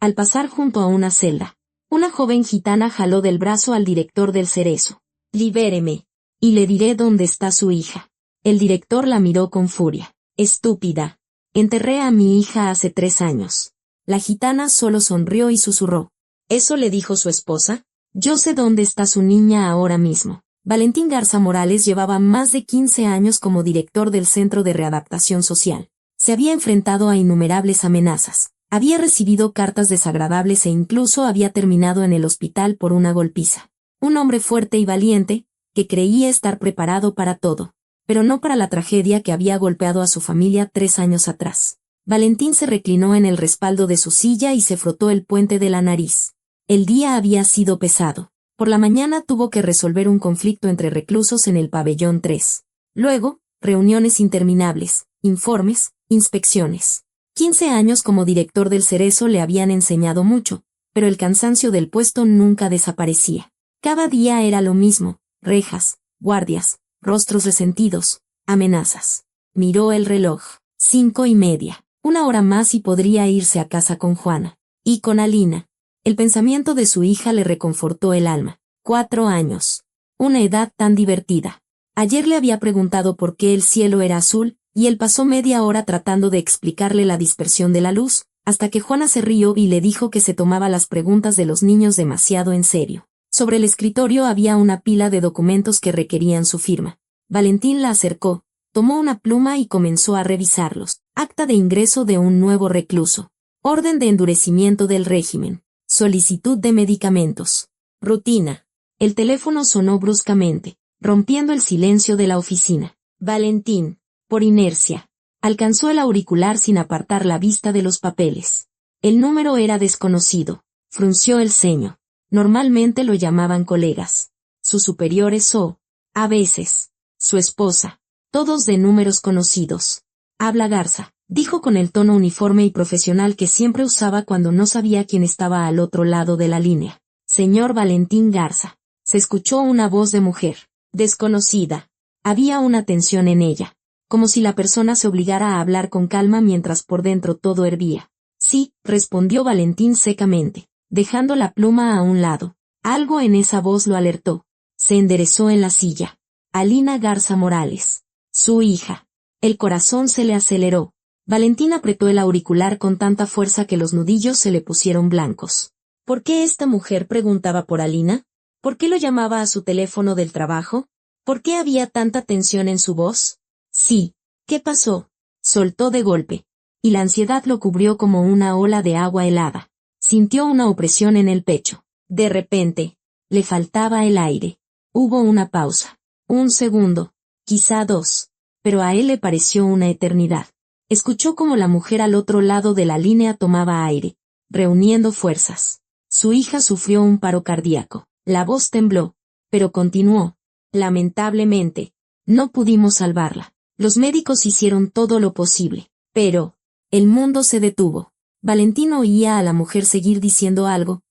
Al pasar junto a una celda, una joven gitana jaló del brazo al director del Cerezo. «Libéreme, y le diré dónde está su hija». El director la miró con furia. «Estúpida. Enterré a mi hija hace 3 años». La gitana solo sonrió y susurró. «¿Eso le dijo su esposa? Yo sé dónde está su niña ahora mismo». Valentín Garza Morales llevaba más de 15 años como director del Centro de Readaptación Social. Se había enfrentado a innumerables amenazas. Había recibido cartas desagradables e incluso había terminado en el hospital por una golpiza. Un hombre fuerte y valiente, que creía estar preparado para todo, pero no para la tragedia que había golpeado a su familia 3 años atrás. Valentín se reclinó en el respaldo de su silla y se frotó el puente de la nariz. El día había sido pesado. Por la mañana tuvo que resolver un conflicto entre reclusos en el pabellón 3. Luego, reuniones interminables, informes, inspecciones. 15 años como director del Cerezo le habían enseñado mucho, pero el cansancio del puesto nunca desaparecía. Cada día era lo mismo: rejas, guardias, rostros resentidos, amenazas. Miró el reloj. 5:30. 1 hora más y podría irse a casa con Juana. Y con Alina. El pensamiento de su hija le reconfortó el alma. 4 años. Una edad tan divertida. Ayer le había preguntado por qué el cielo era azul, y él pasó media hora tratando de explicarle la dispersión de la luz, hasta que Juana se rió y le dijo que se tomaba las preguntas de los niños demasiado en serio. Sobre el escritorio había una pila de documentos que requerían su firma. Valentín la acercó, tomó una pluma y comenzó a revisarlos. Acta de ingreso de un nuevo recluso. Orden de endurecimiento del régimen. Solicitud de medicamentos. Rutina. El teléfono sonó bruscamente, rompiendo el silencio de la oficina. Valentín, por inercia, alcanzó el auricular sin apartar la vista de los papeles. El número era desconocido. Frunció el ceño. Normalmente lo llamaban colegas. Sus superiores o, a veces, su esposa. Todos de números conocidos. «Habla Garza», dijo con el tono uniforme y profesional que siempre usaba cuando no sabía quién estaba al otro lado de la línea. «Señor Valentín Garza». Se escuchó una voz de mujer, desconocida. Había una tensión en ella, como si la persona se obligara a hablar con calma mientras por dentro todo hervía. «Sí», respondió Valentín secamente, dejando la pluma a un lado. Algo en esa voz lo alertó. Se enderezó en la silla. Alina Garza Morales. Su hija. El corazón se le aceleró. Valentín apretó el auricular con tanta fuerza que los nudillos se le pusieron blancos. ¿Por qué esta mujer preguntaba por Alina? ¿Por qué lo llamaba a su teléfono del trabajo? ¿Por qué había tanta tensión en su voz? Sí. ¿Qué pasó? Soltó de golpe, y la ansiedad lo cubrió como una ola de agua helada. Sintió una opresión en el pecho. De repente, le faltaba el aire. Hubo una pausa. 1 segundo, quizá 2, pero a él le pareció una eternidad. Escuchó como la mujer al otro lado de la línea tomaba aire, reuniendo fuerzas. Su hija sufrió un paro cardíaco. La voz tembló, pero continuó. Lamentablemente, no pudimos salvarla. Los médicos hicieron todo lo posible, pero el mundo se detuvo. Valentín oía a la mujer seguir diciendo algo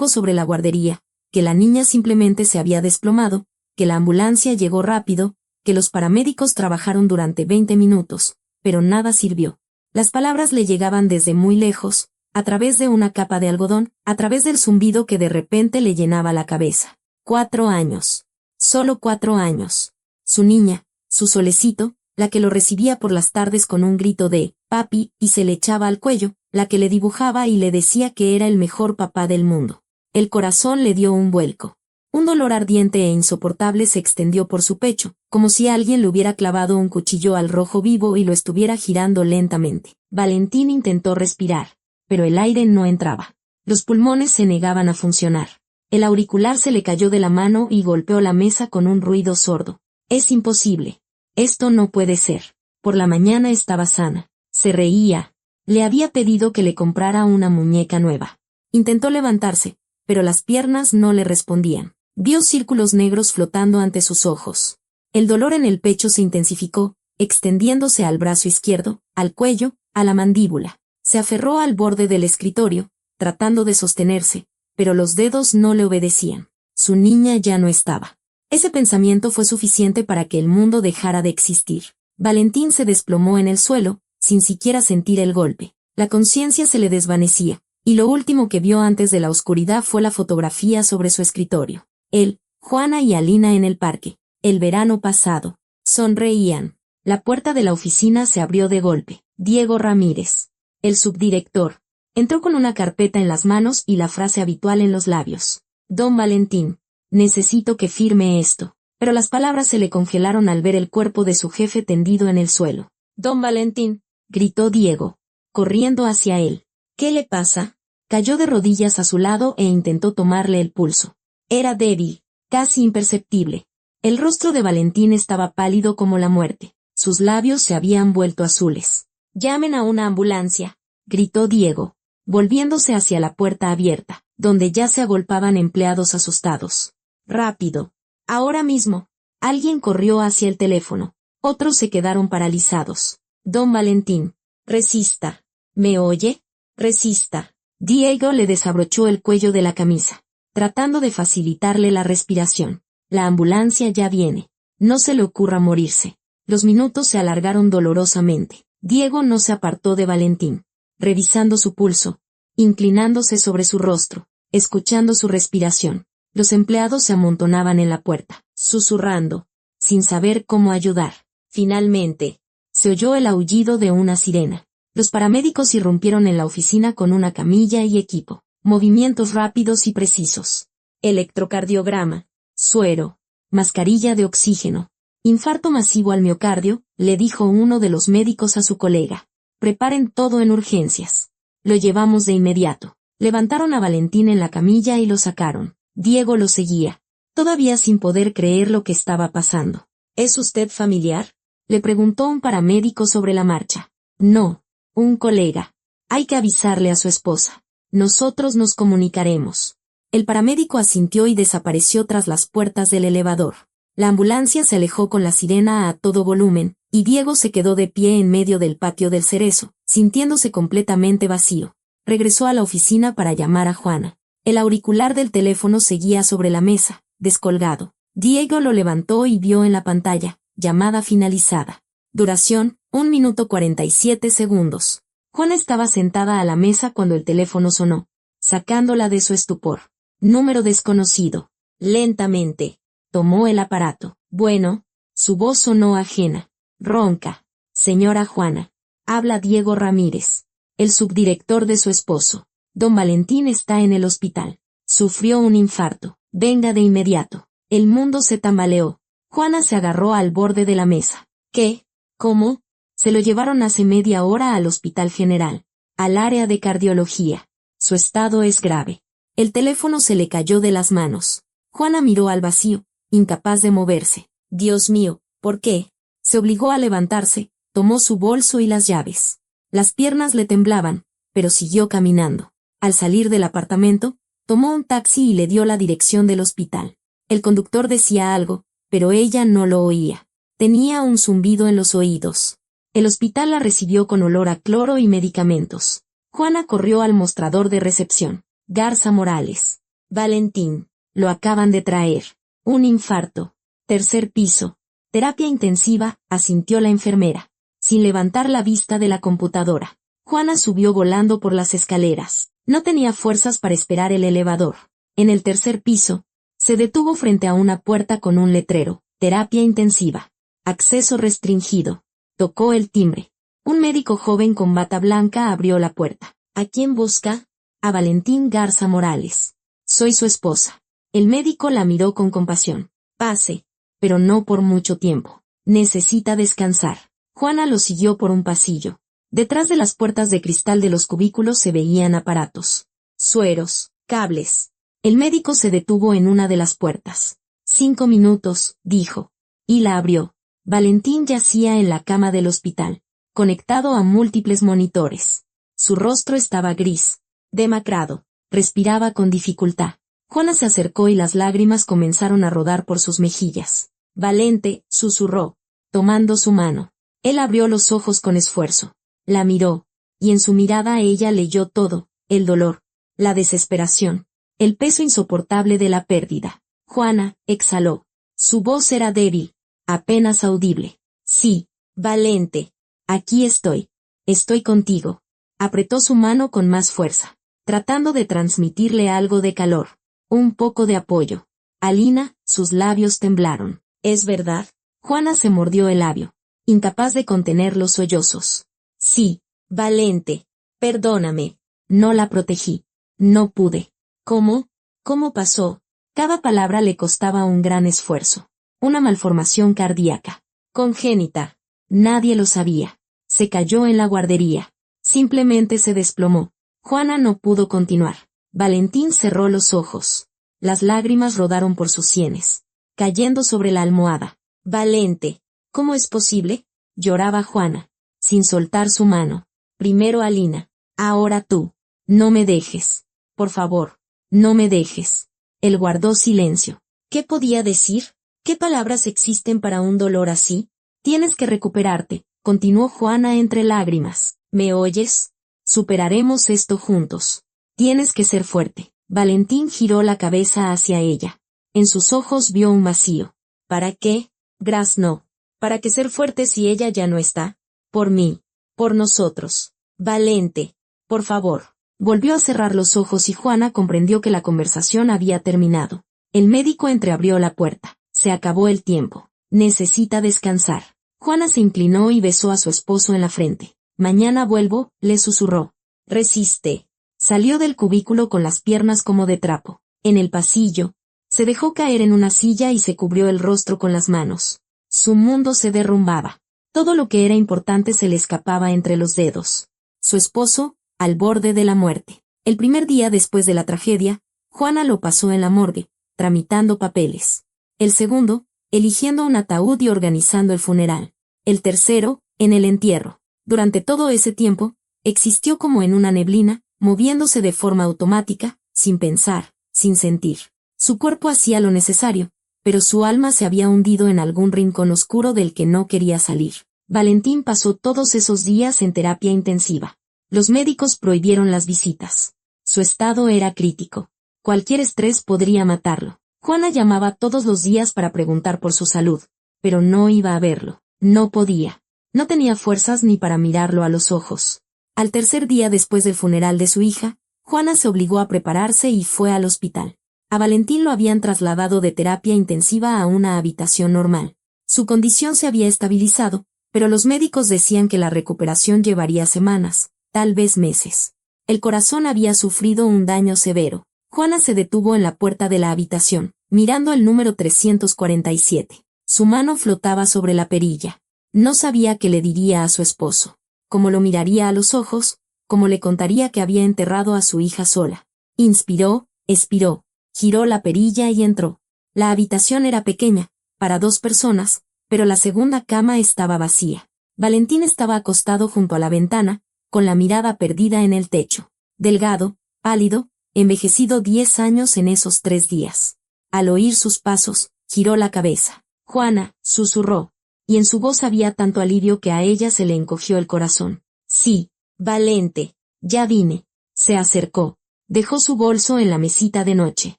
sobre la guardería, que la niña simplemente se había desplomado, que la ambulancia llegó rápido, que los paramédicos trabajaron durante 20 minutos, pero nada sirvió. Las palabras le llegaban desde muy lejos, a través de una capa de algodón, a través del zumbido que de repente le llenaba la cabeza. 4 años. Solo 4 años. Su niña, su solecito, la que lo recibía por las tardes con un grito de «papi» y se le echaba al cuello, la que le dibujaba y le decía que era el mejor papá del mundo. El corazón le dio un vuelco. Un dolor ardiente e insoportable se extendió por su pecho, como si alguien le hubiera clavado un cuchillo al rojo vivo y lo estuviera girando lentamente. Valentín intentó respirar, pero el aire no entraba. Los pulmones se negaban a funcionar. El auricular se le cayó de la mano y golpeó la mesa con un ruido sordo. «Es imposible. Esto no puede ser». Por la mañana estaba sana. Se reía. Le había pedido que le comprara una muñeca nueva. Intentó levantarse, pero las piernas no le respondían. Vio círculos negros flotando ante sus ojos. El dolor en el pecho se intensificó, extendiéndose al brazo izquierdo, al cuello, a la mandíbula. Se aferró al borde del escritorio, tratando de sostenerse, pero los dedos no le obedecían. Su niña ya no estaba. Ese pensamiento fue suficiente para que el mundo dejara de existir. Valentín se desplomó en el suelo, sin siquiera sentir el golpe. La conciencia se le desvanecía, y lo último que vio antes de la oscuridad fue la fotografía sobre su escritorio. Él, Juana y Alina en el parque. El verano pasado. Sonreían. La puerta de la oficina se abrió de golpe. Diego Ramírez, el subdirector, entró con una carpeta en las manos y la frase habitual en los labios. Don Valentín, necesito que firme esto. Pero las palabras se le congelaron al ver el cuerpo de su jefe tendido en el suelo. Don Valentín, gritó Diego, corriendo hacia él. ¿Qué le pasa? Cayó de rodillas a su lado e intentó tomarle el pulso. Era débil, casi imperceptible. El rostro de Valentín estaba pálido como la muerte. Sus labios se habían vuelto azules. Llamen a una ambulancia, gritó Diego, volviéndose hacia la puerta abierta, donde ya se agolpaban empleados asustados. Rápido. Ahora mismo. Alguien corrió hacia el teléfono. Otros se quedaron paralizados. Don Valentín, resista. ¿Me oye? Resista. Diego le desabrochó el cuello de la camisa, tratando de facilitarle la respiración. La ambulancia ya viene. No se le ocurra morirse. Los minutos se alargaron dolorosamente. Diego no se apartó de Valentín, revisando su pulso, inclinándose sobre su rostro, escuchando su respiración. Los empleados se amontonaban en la puerta, susurrando, sin saber cómo ayudar. Finalmente, se oyó el aullido de una sirena. Los paramédicos irrumpieron en la oficina con una camilla y equipo, movimientos rápidos y precisos. Electrocardiograma, suero, mascarilla de oxígeno. Infarto masivo al miocardio, le dijo uno de los médicos a su colega. Preparen todo en urgencias. Lo llevamos de inmediato. Levantaron a Valentín en la camilla y lo sacaron. Diego lo seguía, todavía sin poder creer lo que estaba pasando. ¿Es usted familiar? Le preguntó un paramédico sobre la marcha. No, un colega. Hay que avisarle a su esposa. Nosotros nos comunicaremos. El paramédico asintió y desapareció tras las puertas del elevador. La ambulancia se alejó con la sirena a todo volumen, y Diego se quedó de pie en medio del patio del Cerezo, sintiéndose completamente vacío. Regresó a la oficina para llamar a Juana. El auricular del teléfono seguía sobre la mesa, descolgado. Diego lo levantó y vio en la pantalla, llamada finalizada. Duración, 1 minuto 47 segundos. Juana estaba sentada a la mesa cuando el teléfono sonó, sacándola de su estupor. Número desconocido. Lentamente tomó el aparato. Bueno, su voz sonó ajena, ronca. Señora Juana, habla Diego Ramírez, el subdirector de su esposo. Don Valentín está en el hospital. Sufrió un infarto. Venga de inmediato. El mundo se tambaleó. Juana se agarró al borde de la mesa. ¿Qué? ¿Cómo? Se lo llevaron hace media hora al Hospital General, al área de cardiología. Su estado es grave. El teléfono se le cayó de las manos. Juana miró al vacío, incapaz de moverse. Dios mío, ¿por qué? Se obligó a levantarse, tomó su bolso y las llaves. Las piernas le temblaban, pero siguió caminando. Al salir del apartamento, tomó un taxi y le dio la dirección del hospital. El conductor decía algo, pero ella no lo oía. Tenía un zumbido en los oídos. El hospital la recibió con olor a cloro y medicamentos. Juana corrió al mostrador de recepción. Garza Morales. Valentín. Lo acaban de traer. Un infarto. 3er piso. Terapia intensiva, asintió la enfermera, sin levantar la vista de la computadora. Juana subió volando por las escaleras. No tenía fuerzas para esperar el elevador. En el 3er piso, se detuvo frente a una puerta con un letrero. Terapia intensiva. Acceso restringido. Tocó el timbre. Un médico joven con bata blanca abrió la puerta. ¿A quién busca? A Valentín Garza Morales. Soy su esposa. El médico la miró con compasión. Pase, pero no por mucho tiempo. Necesita descansar. Juana lo siguió por un pasillo. Detrás de las puertas de cristal de los cubículos se veían aparatos. Sueros, cables. El médico se detuvo en una de las puertas. 5 minutos, dijo. Y la abrió. Valentín yacía en la cama del hospital, conectado a múltiples monitores. Su rostro estaba gris, demacrado, respiraba con dificultad. Juana se acercó y las lágrimas comenzaron a rodar por sus mejillas. Valente, susurró, tomando su mano. Él abrió los ojos con esfuerzo. La miró, y en su mirada ella leyó todo, el dolor, la desesperación, el peso insoportable de la pérdida. Juana exhaló. Su voz era débil, apenas audible. Sí, Valente, aquí estoy. Estoy contigo. Apretó su mano con más fuerza. tratando de transmitirle algo de calor, un poco de apoyo. Alina, sus labios temblaron. ¿Es verdad? Juana se mordió el labio, incapaz de contener los sollozos. Sí, Valente. Perdóname. No la protegí. No pude. ¿Cómo? ¿Cómo pasó? Cada palabra le costaba un gran esfuerzo. Una malformación cardíaca. Congénita. Nadie lo sabía. Se cayó en la guardería. Simplemente se desplomó. Juana no pudo continuar. Valentín cerró los ojos. Las lágrimas rodaron por sus sienes, cayendo sobre la almohada. Valente. ¿Cómo es posible? Lloraba Juana, sin soltar su mano. Primero Alina. Ahora tú. No me dejes. Por favor. No me dejes. Él guardó silencio. ¿Qué podía decir? ¿Qué palabras existen para un dolor así? Tienes que recuperarte, continuó Juana entre lágrimas. ¿Me oyes? Superaremos esto juntos. Tienes que ser fuerte. Valentín giró la cabeza hacia ella. En sus ojos vio un vacío. ¿Para qué? Gras no. ¿Para qué ser fuerte si ella ya no está? Por mí. Por nosotros. Valente. Por favor. Volvió a cerrar los ojos y Juana comprendió que la conversación había terminado. El médico entreabrió la puerta. Se acabó el tiempo. Necesita descansar. Juana se inclinó y besó a su esposo en la frente. Mañana vuelvo, le susurró. Resiste. Salió del cubículo con las piernas como de trapo. En el pasillo, se dejó caer en una silla y se cubrió el rostro con las manos. Su mundo se derrumbaba. Todo lo que era importante se le escapaba entre los dedos. Su esposo, al borde de la muerte. El primer día después de la tragedia, Juana lo pasó en la morgue, tramitando papeles. El segundo, eligiendo un ataúd y organizando el funeral. El tercero, en el entierro. Durante todo ese tiempo, existió como en una neblina, moviéndose de forma automática, sin pensar, sin sentir. Su cuerpo hacía lo necesario, pero su alma se había hundido en algún rincón oscuro del que no quería salir. Valentín pasó todos esos días en terapia intensiva. Los médicos prohibieron las visitas. Su estado era crítico. Cualquier estrés podría matarlo. Juana llamaba todos los días para preguntar por su salud, pero no iba a verlo. No podía. No tenía fuerzas ni para mirarlo a los ojos. Al tercer día después del funeral de su hija, Juana se obligó a prepararse y fue al hospital. A Valentín lo habían trasladado de terapia intensiva a una habitación normal. Su condición se había estabilizado, pero los médicos decían que la recuperación llevaría semanas, tal vez meses. El corazón había sufrido un daño severo. Juana se detuvo en la puerta de la habitación, mirando el número 347. Su mano flotaba sobre la perilla. No sabía qué le diría a su esposo. Cómo lo miraría a los ojos, cómo le contaría que había enterrado a su hija sola. Inspiró, expiró, giró la perilla y entró. La habitación era pequeña, para 2 personas, pero la segunda cama estaba vacía. Valentín estaba acostado junto a la ventana, con la mirada perdida en el techo. Delgado, pálido, envejecido 10 años en esos 3 días. Al oír sus pasos, giró la cabeza. Juana, susurró. Y en su voz había tanto alivio que a ella se le encogió el corazón. Sí, Valente, ya vine. Se acercó. Dejó su bolso en la mesita de noche.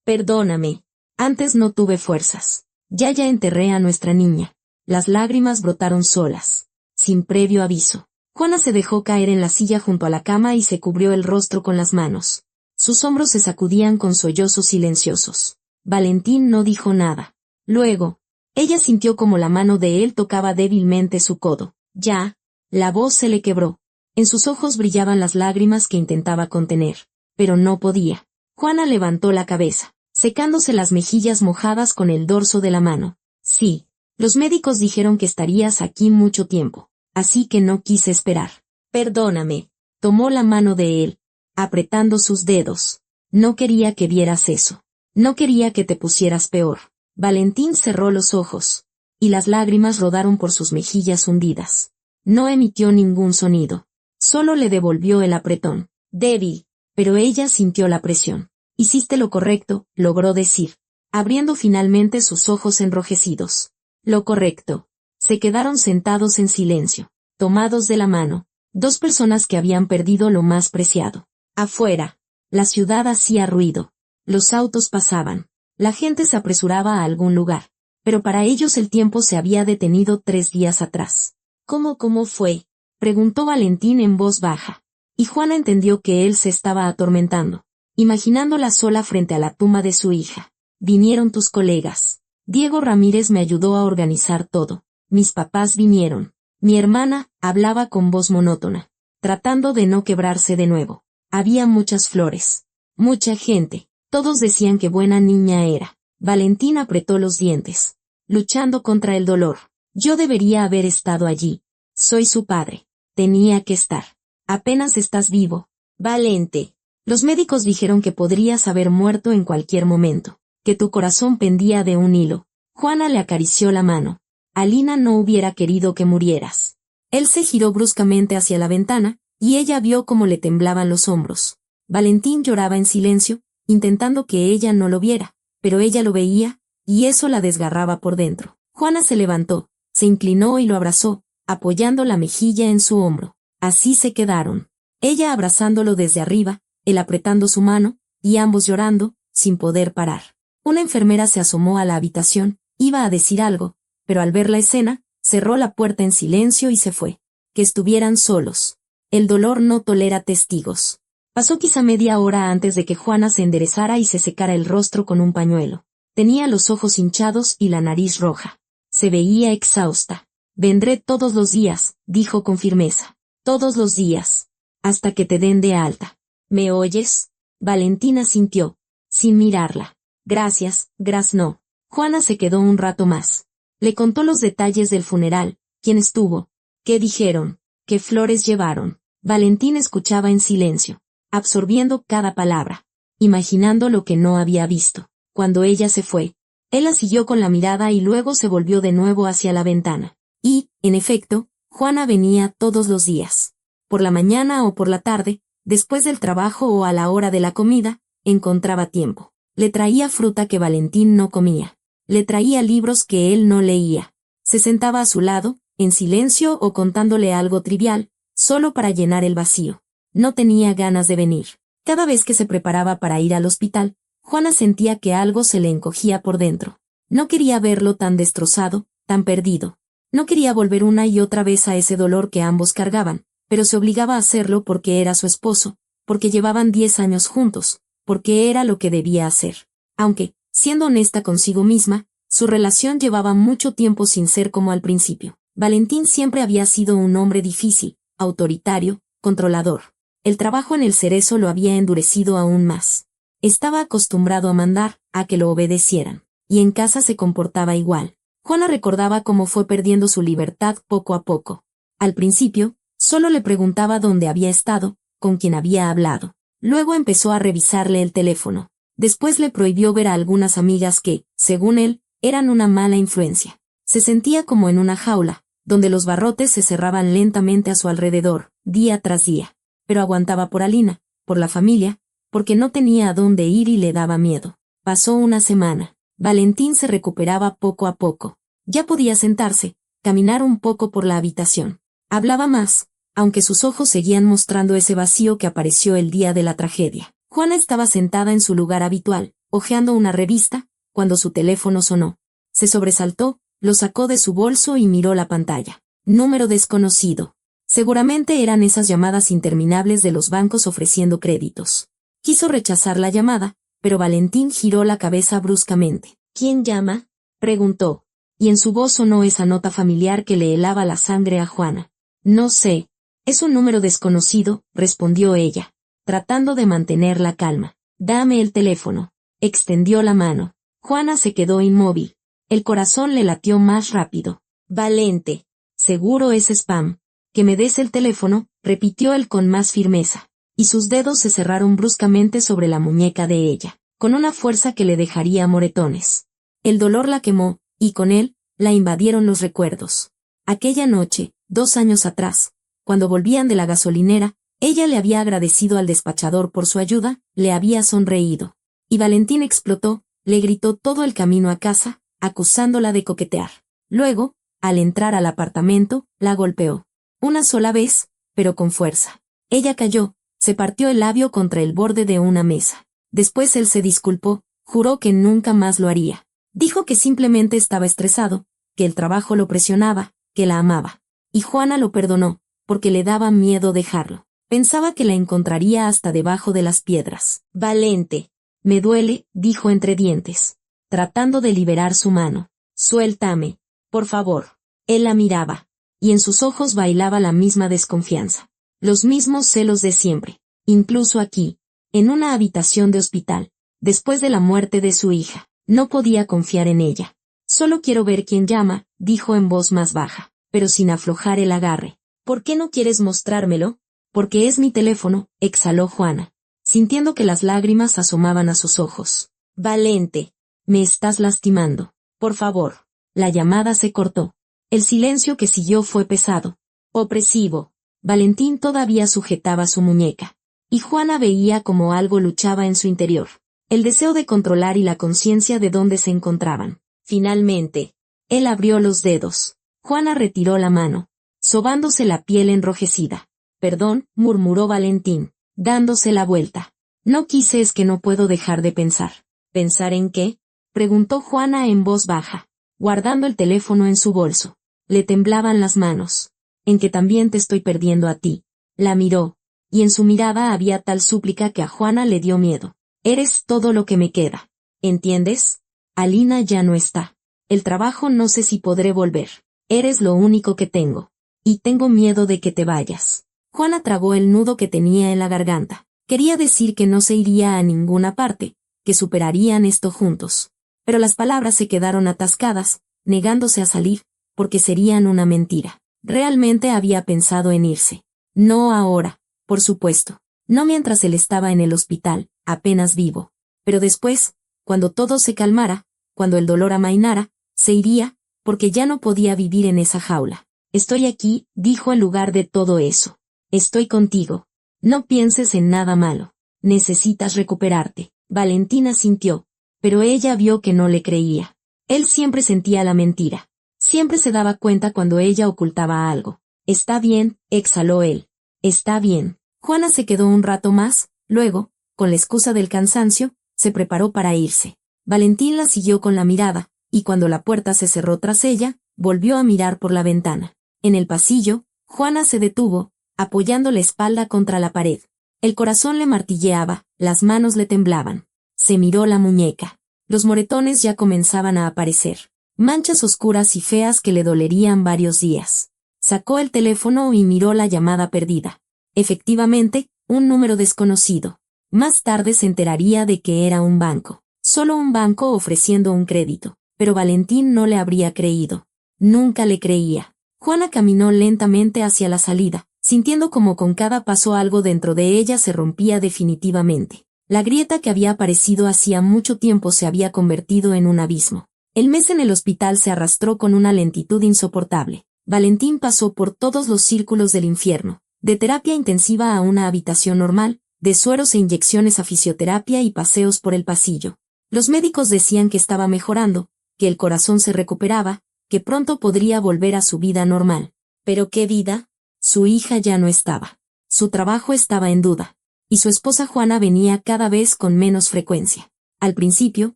Perdóname. Antes no tuve fuerzas. Ya enterré a nuestra niña. Las lágrimas brotaron solas, sin previo aviso. Juana se dejó caer en la silla junto a la cama y se cubrió el rostro con las manos. Sus hombros se sacudían con sollozos silenciosos. Valentín no dijo nada. Luego, ella sintió como la mano de él tocaba débilmente su codo. Ya, la voz se le quebró. En sus ojos brillaban las lágrimas que intentaba contener, pero no podía. Juana levantó la cabeza, secándose las mejillas mojadas con el dorso de la mano. Sí, los médicos dijeron que estarías aquí mucho tiempo, así que no quise esperar. Perdóname. Tomó la mano de él, apretando sus dedos. No quería que vieras eso. No quería que te pusieras peor. Valentín cerró los ojos, y las lágrimas rodaron por sus mejillas hundidas. No emitió ningún sonido. Solo le devolvió el apretón. Débil, pero ella sintió la presión. Hiciste lo correcto, logró decir, abriendo finalmente sus ojos enrojecidos. Lo correcto. Se quedaron sentados en silencio, tomados de la mano, 2 personas que habían perdido lo más preciado. Afuera, la ciudad hacía ruido. Los autos pasaban. La gente se apresuraba a algún lugar, pero para ellos el tiempo se había detenido 3 días atrás. ¿Cómo fue? Preguntó Valentín en voz baja. y Juana entendió que él se estaba atormentando, imaginándola sola frente a la tumba de su hija. Vinieron tus colegas. Diego Ramírez me ayudó a organizar todo. Mis papás vinieron. Mi hermana hablaba con voz monótona, tratando de no quebrarse de nuevo. Había muchas flores. Mucha gente. Todos decían que buena niña era. Valentín apretó los dientes, luchando contra el dolor. Yo debería haber estado allí. Soy su padre. Tenía que estar. Apenas estás vivo. Valente. Los médicos dijeron que podrías haber muerto en cualquier momento, que tu corazón pendía de un hilo. Juana le acarició la mano. Alina no hubiera querido que murieras. Él se giró bruscamente hacia la ventana, y ella vio cómo le temblaban los hombros. Valentín lloraba en silencio, intentando que ella no lo viera, pero ella lo veía, y eso la desgarraba por dentro. Juana se levantó, se inclinó y lo abrazó, apoyando la mejilla en su hombro. Así se quedaron. Ella abrazándolo desde arriba, él apretando su mano, y ambos llorando, sin poder parar. Una enfermera se asomó a la habitación, iba a decir algo, pero al ver la escena, cerró la puerta en silencio y se fue. Que estuvieran solos. El dolor no tolera testigos. Pasó quizá media hora antes de que Juana se enderezara y se secara el rostro con un pañuelo. Tenía los ojos hinchados y la nariz roja. Se veía exhausta. Vendré todos los días, dijo con firmeza. Todos los días. Hasta que te den de alta. ¿Me oyes? Valentina sintió, sin mirarla. Gracias, no. Juana se quedó un rato más. Le contó los detalles del funeral, quién estuvo, qué dijeron, qué flores llevaron. Valentín escuchaba en silencio, absorbiendo cada palabra, imaginando lo que no había visto. Cuando ella se fue, él la siguió con la mirada y luego se volvió de nuevo hacia la ventana. Y, en efecto, Juana venía todos los días. Por la mañana o por la tarde, después del trabajo o a la hora de la comida, encontraba tiempo. Le traía fruta que Valentín no comía. Le traía libros que él no leía. Se sentaba a su lado, en silencio o contándole algo trivial, solo para llenar el vacío. No tenía ganas de venir. Cada vez que se preparaba para ir al hospital, Juana sentía que algo se le encogía por dentro. No quería verlo tan destrozado, tan perdido. No quería volver una y otra vez a ese dolor que ambos cargaban, pero se obligaba a hacerlo porque era su esposo, porque llevaban 10 años juntos, porque era lo que debía hacer. Aunque, siendo honesta consigo misma, su relación llevaba mucho tiempo sin ser como al principio. Valentín siempre había sido un hombre difícil, autoritario, controlador. El trabajo en el Cerezo lo había endurecido aún más. Estaba acostumbrado a mandar, a que lo obedecieran, y en casa se comportaba igual. Juana recordaba cómo fue perdiendo su libertad poco a poco. Al principio, solo le preguntaba dónde había estado, con quién había hablado. Luego empezó a revisarle el teléfono. Después le prohibió ver a algunas amigas que, según él, eran una mala influencia. Se sentía como en una jaula, donde los barrotes se cerraban lentamente a su alrededor, día tras día. Pero aguantaba por Alina, por la familia, porque no tenía a dónde ir y le daba miedo. Pasó una semana. Valentín se recuperaba poco a poco. Ya podía sentarse, caminar un poco por la habitación. Hablaba más, aunque sus ojos seguían mostrando ese vacío que apareció el día de la tragedia. Juana estaba sentada en su lugar habitual, hojeando una revista, cuando su teléfono sonó. Se sobresaltó, lo sacó de su bolso y miró la pantalla. Número desconocido. Seguramente eran esas llamadas interminables de los bancos ofreciendo créditos. Quiso rechazar la llamada, pero Valentín giró la cabeza bruscamente. ¿Quién llama?, preguntó, y en su voz sonó esa nota familiar que le helaba la sangre a Juana. No sé. Es un número desconocido, respondió ella, tratando de mantener la calma. Dame el teléfono. Extendió la mano. Juana se quedó inmóvil. El corazón le latió más rápido. Valente. Seguro es spam. Que me des el teléfono, repitió él con más firmeza, y sus dedos se cerraron bruscamente sobre la muñeca de ella, con una fuerza que le dejaría moretones. El dolor la quemó, y con él, la invadieron los recuerdos. Aquella noche, 2 años atrás, cuando volvían de la gasolinera, ella le había agradecido al despachador por su ayuda, le había sonreído. Y Valentín explotó, le gritó todo el camino a casa, acusándola de coquetear. Luego, al entrar al apartamento, la golpeó. Una sola vez, pero con fuerza. Ella cayó, se partió el labio contra el borde de una mesa. Después él se disculpó, juró que nunca más lo haría. Dijo que simplemente estaba estresado, que el trabajo lo presionaba, que la amaba. Y Juana lo perdonó, porque le daba miedo dejarlo. Pensaba que la encontraría hasta debajo de las piedras. Valente. Me duele, dijo entre dientes, tratando de liberar su mano. Suéltame, por favor. Él la miraba, y en sus ojos bailaba la misma desconfianza. Los mismos celos de siempre. Incluso aquí, en una habitación de hospital, después de la muerte de su hija, no podía confiar en ella. Solo quiero ver quién llama, dijo en voz más baja, pero sin aflojar el agarre. ¿Por qué no quieres mostrármelo? Porque es mi teléfono, exhaló Juana, sintiendo que las lágrimas asomaban a sus ojos. Valente. Me estás lastimando. Por favor. La llamada se cortó. El silencio que siguió fue pesado, opresivo. Valentín todavía sujetaba su muñeca, y Juana veía como algo luchaba en su interior. El deseo de controlar y la conciencia de dónde se encontraban. Finalmente, él abrió los dedos. Juana retiró la mano, sobándose la piel enrojecida. Perdón, murmuró Valentín, dándose la vuelta. No quise, es que no puedo dejar de pensar. ¿Pensar en qué? Preguntó Juana en voz baja, guardando el teléfono en su bolso. Le temblaban las manos. En que también te estoy perdiendo a ti. La miró, y en su mirada había tal súplica que a Juana le dio miedo. Eres todo lo que me queda. ¿Entiendes? Alina ya no está. El trabajo no sé si podré volver. Eres lo único que tengo. Y tengo miedo de que te vayas. Juana tragó el nudo que tenía en la garganta. Quería decir que no se iría a ninguna parte, que superarían esto juntos. Pero las palabras se quedaron atascadas, negándose a salir, porque serían una mentira. Realmente había pensado en irse. No ahora, por supuesto. No mientras él estaba en el hospital, apenas vivo. Pero después, cuando todo se calmara, cuando el dolor amainara, se iría, porque ya no podía vivir en esa jaula. Estoy aquí, dijo en lugar de todo eso. Estoy contigo. No pienses en nada malo. Necesitas recuperarte. Valentina sintió, pero ella vio que no le creía. Él siempre sentía la mentira. Siempre se daba cuenta cuando ella ocultaba algo. Está bien, exhaló él. Está bien. Juana se quedó un rato más, luego, con la excusa del cansancio, se preparó para irse. Valentín la siguió con la mirada, y cuando la puerta se cerró tras ella, volvió a mirar por la ventana. En el pasillo, Juana se detuvo, apoyando la espalda contra la pared. El corazón le martilleaba, las manos le temblaban. Se miró la muñeca. Los moretones ya comenzaban a aparecer. Manchas oscuras y feas que le dolerían varios días. Sacó el teléfono y miró la llamada perdida. Efectivamente, un número desconocido. Más tarde se enteraría de que era un banco. Solo un banco ofreciendo un crédito. Pero Valentín no le habría creído. Nunca le creía. Juana caminó lentamente hacia la salida, sintiendo como con cada paso algo dentro de ella se rompía definitivamente. La grieta que había aparecido hacía mucho tiempo se había convertido en un abismo. El mes en el hospital se arrastró con una lentitud insoportable. Valentín pasó por todos los círculos del infierno, de terapia intensiva a una habitación normal, de sueros e inyecciones a fisioterapia y paseos por el pasillo. Los médicos decían que estaba mejorando, que el corazón se recuperaba, que pronto podría volver a su vida normal. ¿Pero qué vida? Su hija ya no estaba. Su trabajo estaba en duda. Y su esposa Juana venía cada vez con menos frecuencia. Al principio,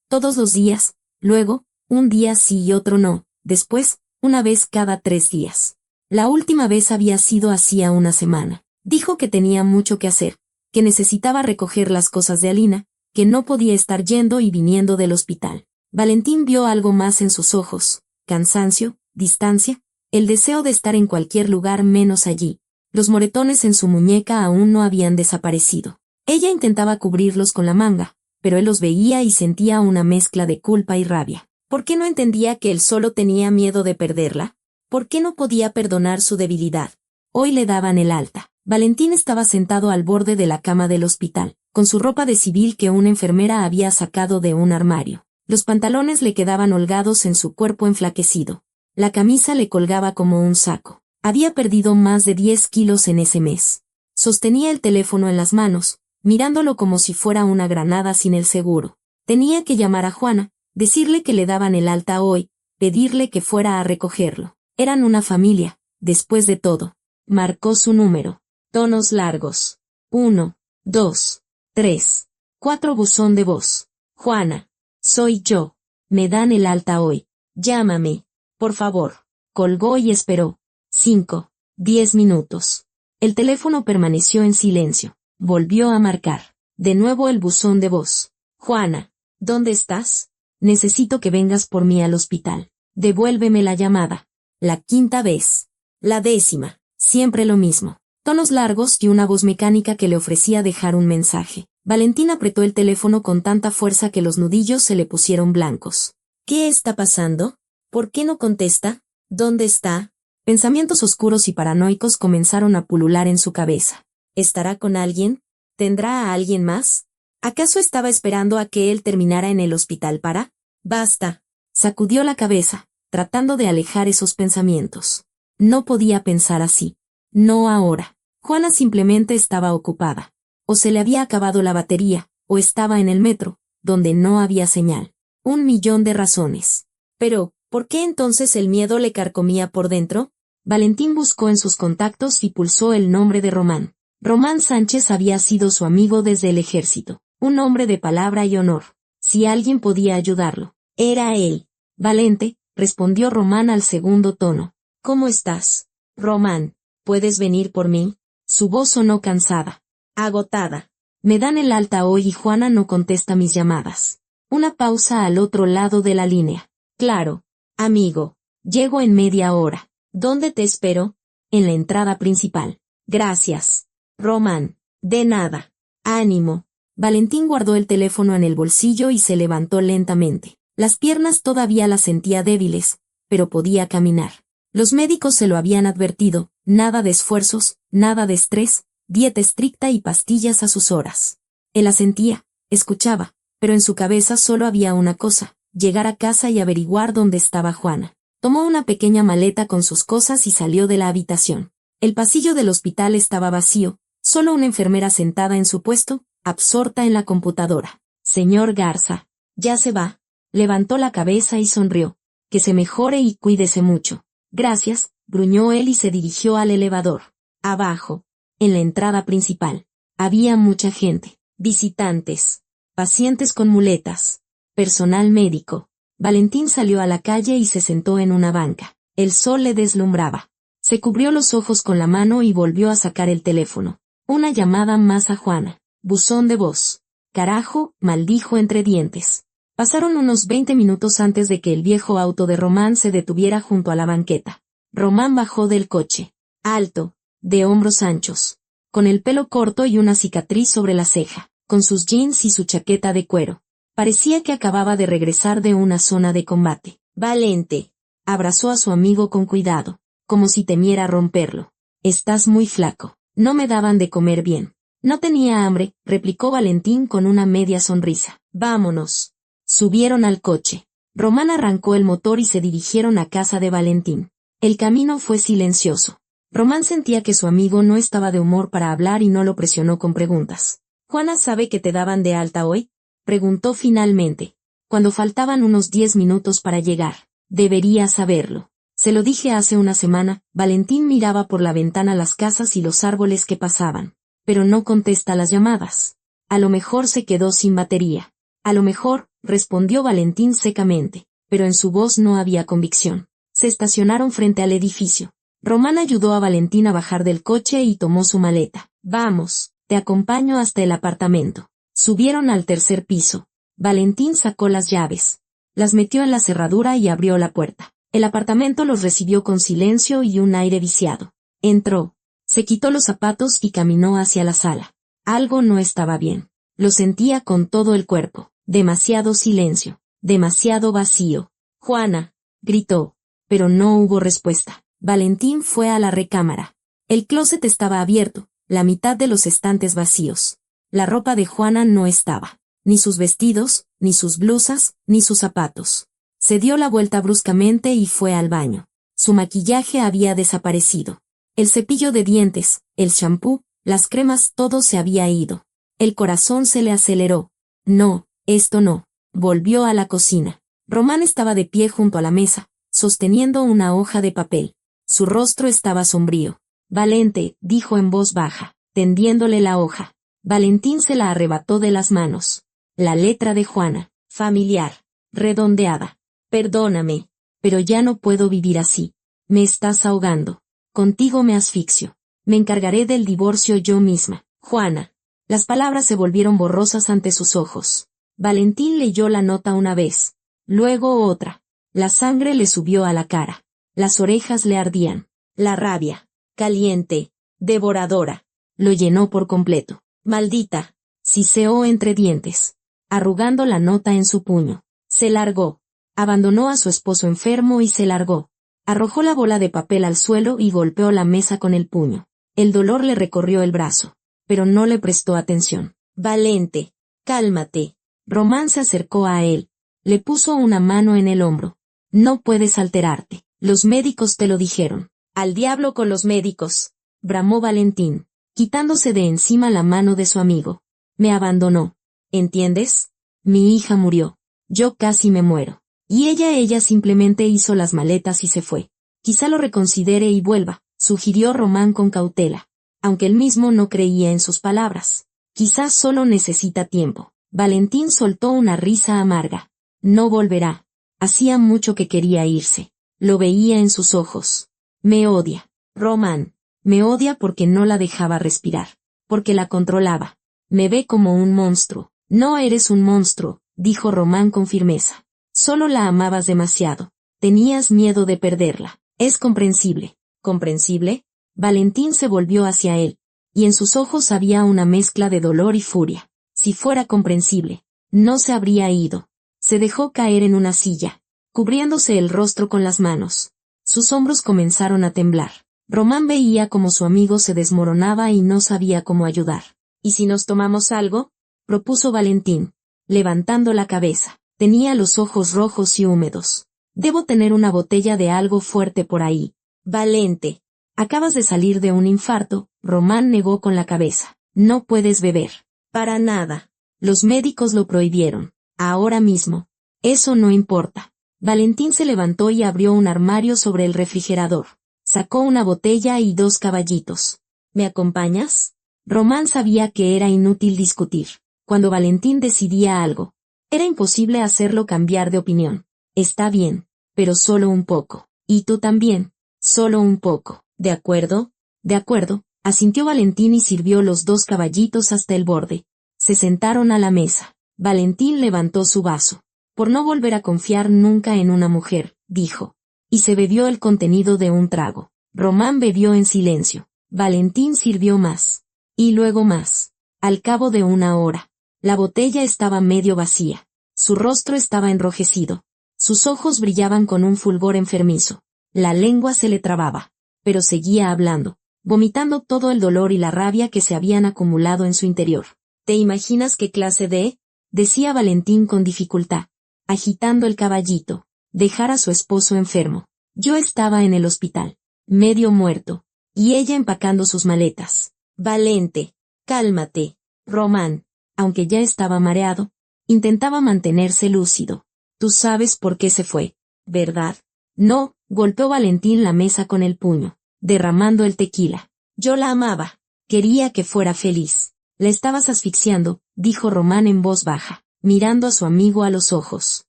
todos los días, luego, un día sí y otro no, después, una vez cada 3 días. La última vez había sido hacía una semana. Dijo que tenía mucho que hacer, que necesitaba recoger las cosas de Alina, que no podía estar yendo y viniendo del hospital. Valentín vio algo más en sus ojos. Cansancio, distancia, el deseo de estar en cualquier lugar menos allí. Los moretones en su muñeca aún no habían desaparecido. Ella intentaba cubrirlos con la manga, pero él los veía y sentía una mezcla de culpa y rabia. ¿Por qué no entendía que él solo tenía miedo de perderla? ¿Por qué no podía perdonar su debilidad? Hoy le daban el alta. Valentín estaba sentado al borde de la cama del hospital, con su ropa de civil que una enfermera había sacado de un armario. Los pantalones le quedaban holgados en su cuerpo enflaquecido. La camisa le colgaba como un saco. Había perdido más de 10 kilos en ese mes. Sostenía el teléfono en las manos, mirándolo como si fuera una granada sin el seguro. Tenía que llamar a Juana, decirle que le daban el alta hoy, pedirle que fuera a recogerlo. Eran una familia, después de todo. Marcó su número. Tonos largos. 1, 2, 3, 4 buzón de voz. Juana. Soy yo. Me dan el alta hoy. Llámame. Por favor. Colgó y esperó. 5, 10 minutos. El teléfono permaneció en silencio. Volvió a marcar. De nuevo el buzón de voz. Juana, ¿dónde estás? Necesito que vengas por mí al hospital. Devuélveme la llamada. La quinta vez. La décima. Siempre lo mismo. Tonos largos y una voz mecánica que le ofrecía dejar un mensaje. Valentín apretó el teléfono con tanta fuerza que los nudillos se le pusieron blancos. ¿Qué está pasando? ¿Por qué no contesta? ¿Dónde está? Pensamientos oscuros y paranoicos comenzaron a pulular en su cabeza. ¿Estará con alguien? ¿Tendrá a alguien más? ¿Acaso estaba esperando a que él terminara en el hospital para? ¡Basta! Sacudió la cabeza, tratando de alejar esos pensamientos. No podía pensar así. No ahora. Juana simplemente estaba ocupada. O se le había acabado la batería, o estaba en el metro, donde no había señal. 1.000.000 de razones. Pero, ¿por qué entonces el miedo le carcomía por dentro? Valentín buscó en sus contactos y pulsó el nombre de Román. Román Sánchez había sido su amigo desde el ejército, un hombre de palabra y honor. Si alguien podía ayudarlo, era él. Valente, respondió Román al segundo tono. ¿Cómo estás? Román, ¿puedes venir por mí? Su voz sonó cansada, agotada. Me dan el alta hoy y Juana no contesta mis llamadas. Una pausa al otro lado de la línea. Claro, amigo. Llego en media hora. ¿Dónde te espero? En la entrada principal. Gracias. Román. De nada. Ánimo. Valentín guardó el teléfono en el bolsillo y se levantó lentamente. Las piernas todavía las sentía débiles, pero podía caminar. Los médicos se lo habían advertido, nada de esfuerzos, nada de estrés, dieta estricta y pastillas a sus horas. Él asentía, escuchaba, pero en su cabeza solo había una cosa, llegar a casa y averiguar dónde estaba Juana. Tomó una pequeña maleta con sus cosas y salió de la habitación. El pasillo del hospital estaba vacío, solo una enfermera sentada en su puesto, absorta en la computadora. Señor Garza, ya se va. Levantó la cabeza y sonrió. Que se mejore y cuídese mucho. Gracias, gruñó él y se dirigió al elevador. Abajo, en la entrada principal, había mucha gente, visitantes, pacientes con muletas, personal médico. Valentín salió a la calle y se sentó en una banca. El sol le deslumbraba. Se cubrió los ojos con la mano y volvió a sacar el teléfono. Una llamada más a Juana. Buzón de voz. Carajo, maldijo entre dientes. Pasaron unos 20 minutos antes de que el viejo auto de Román se detuviera junto a la banqueta. Román bajó del coche. Alto, de hombros anchos, con el pelo corto y una cicatriz sobre la ceja, con sus jeans y su chaqueta de cuero. Parecía que acababa de regresar de una zona de combate. Valente. Abrazó a su amigo con cuidado, como si temiera romperlo. Estás muy flaco. No me daban de comer bien. No tenía hambre, replicó Valentín con una media sonrisa. Vámonos. Subieron al coche. Román arrancó el motor y se dirigieron a casa de Valentín. El camino fue silencioso. Román sentía que su amigo no estaba de humor para hablar y no lo presionó con preguntas. ¿Juana sabe que te daban de alta hoy? Preguntó finalmente, cuando faltaban unos 10 minutos para llegar. Debería saberlo. Se lo dije hace una semana. Valentín miraba por la ventana las casas y los árboles que pasaban. Pero no contesta las llamadas. A lo mejor se quedó sin batería. A lo mejor, respondió Valentín secamente, pero en su voz no había convicción. Se estacionaron frente al edificio. Román ayudó a Valentín a bajar del coche y tomó su maleta. Vamos, te acompaño hasta el apartamento. Subieron al tercer piso. Valentín sacó las llaves. Las metió en la cerradura y abrió la puerta. El apartamento los recibió con silencio y un aire viciado. Entró. Se quitó los zapatos y caminó hacia la sala. Algo no estaba bien. Lo sentía con todo el cuerpo. Demasiado silencio. Demasiado vacío. Juana, gritó. Pero no hubo respuesta. Valentín fue a la recámara. El closet estaba abierto, la mitad de los estantes vacíos. La ropa de Juana no estaba. Ni sus vestidos, ni sus blusas, ni sus zapatos. Se dio la vuelta bruscamente y fue al baño. Su maquillaje había desaparecido. El cepillo de dientes, el champú, las cremas, todo se había ido. El corazón se le aceleró. No, esto no. Volvió a la cocina. Román estaba de pie junto a la mesa, sosteniendo una hoja de papel. Su rostro estaba sombrío. Valente, dijo en voz baja, tendiéndole la hoja. Valentín se la arrebató de las manos. La letra de Juana, familiar, redondeada. Perdóname, pero ya no puedo vivir así. Me estás ahogando. Contigo me asfixio. Me encargaré del divorcio yo misma. Juana. Las palabras se volvieron borrosas ante sus ojos. Valentín leyó la nota una vez, luego otra. La sangre le subió a la cara. Las orejas le ardían. La rabia, caliente, devoradora, lo llenó por completo. Maldita, siseó entre dientes, arrugando la nota en su puño. Se largó. Abandonó a su esposo enfermo y se largó. Arrojó la bola de papel al suelo y golpeó la mesa con el puño. El dolor le recorrió el brazo, pero no le prestó atención. Valente, cálmate. Román se acercó a él. Le puso una mano en el hombro. No puedes alterarte. Los médicos te lo dijeron. Al diablo con los médicos, bramó Valentín, quitándose de encima la mano de su amigo. Me abandonó. ¿Entiendes? Mi hija murió. Yo casi me muero. Y ella simplemente hizo las maletas y se fue. Quizá lo reconsidere y vuelva, sugirió Román con cautela, aunque él mismo no creía en sus palabras. Quizás solo necesita tiempo. Valentín soltó una risa amarga. No volverá. Hacía mucho que quería irse. Lo veía en sus ojos. Me odia. Román. Me odia porque no la dejaba respirar. Porque la controlaba. Me ve como un monstruo. No eres un monstruo, dijo Román con firmeza. Solo la amabas demasiado. Tenías miedo de perderla. Es comprensible. ¿Comprensible? Valentín se volvió hacia él, y en sus ojos había una mezcla de dolor y furia. Si fuera comprensible, no se habría ido. Se dejó caer en una silla, cubriéndose el rostro con las manos. Sus hombros comenzaron a temblar. Román veía como su amigo se desmoronaba y no sabía cómo ayudar. ¿Y si nos tomamos algo?, propuso Valentín, levantando la cabeza. Tenía los ojos rojos y húmedos. Debo tener una botella de algo fuerte por ahí. Valente. Acabas de salir de un infarto, Román negó con la cabeza. No puedes beber. Para nada. Los médicos lo prohibieron. Ahora mismo. Eso no importa. Valentín se levantó y abrió un armario sobre el refrigerador. Sacó una botella y 2 caballitos. ¿Me acompañas? Román sabía que era inútil discutir. Cuando Valentín decidía algo, era imposible hacerlo cambiar de opinión. Está bien, pero solo un poco. Y tú también, solo un poco. ¿De acuerdo? De acuerdo, asintió Valentín y sirvió los 2 caballitos hasta el borde. Se sentaron a la mesa. Valentín levantó su vaso. Por no volver a confiar nunca en una mujer, dijo. Y se bebió el contenido de un trago. Román bebió en silencio. Valentín sirvió más. Y luego más. Al cabo de 1 hora. La botella estaba medio vacía. Su rostro estaba enrojecido. Sus ojos brillaban con un fulgor enfermizo. La lengua se le trababa. Pero seguía hablando, vomitando todo el dolor y la rabia que se habían acumulado en su interior. ¿Te imaginas qué clase de? Decía Valentín con dificultad, agitando el caballito. Dejar a su esposo enfermo. Yo estaba en el hospital, medio muerto, y ella empacando sus maletas. Valente, cálmate. Román, aunque ya estaba mareado, intentaba mantenerse lúcido. Tú sabes por qué se fue, ¿verdad? No, golpeó Valentín la mesa con el puño, derramando el tequila. Yo la amaba. Quería que fuera feliz. La estabas asfixiando, dijo Román en voz baja, mirando a su amigo a los ojos.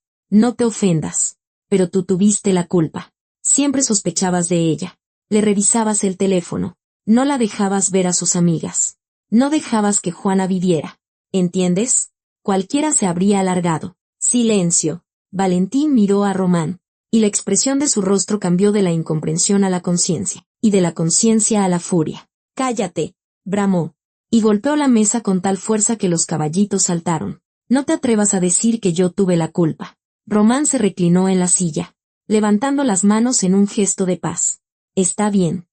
No te ofendas. Pero tú tuviste la culpa. Siempre sospechabas de ella. Le revisabas el teléfono. No la dejabas ver a sus amigas. No dejabas que Juana viviera. ¿Entiendes? Cualquiera se habría alargado. Silencio. Valentín miró a Román, y la expresión de su rostro cambió de la incomprensión a la conciencia, y de la conciencia a la furia. Cállate, bramó, y golpeó la mesa con tal fuerza que los caballitos saltaron. No te atrevas a decir que yo tuve la culpa. Román se reclinó en la silla, levantando las manos en un gesto de paz. Está bien,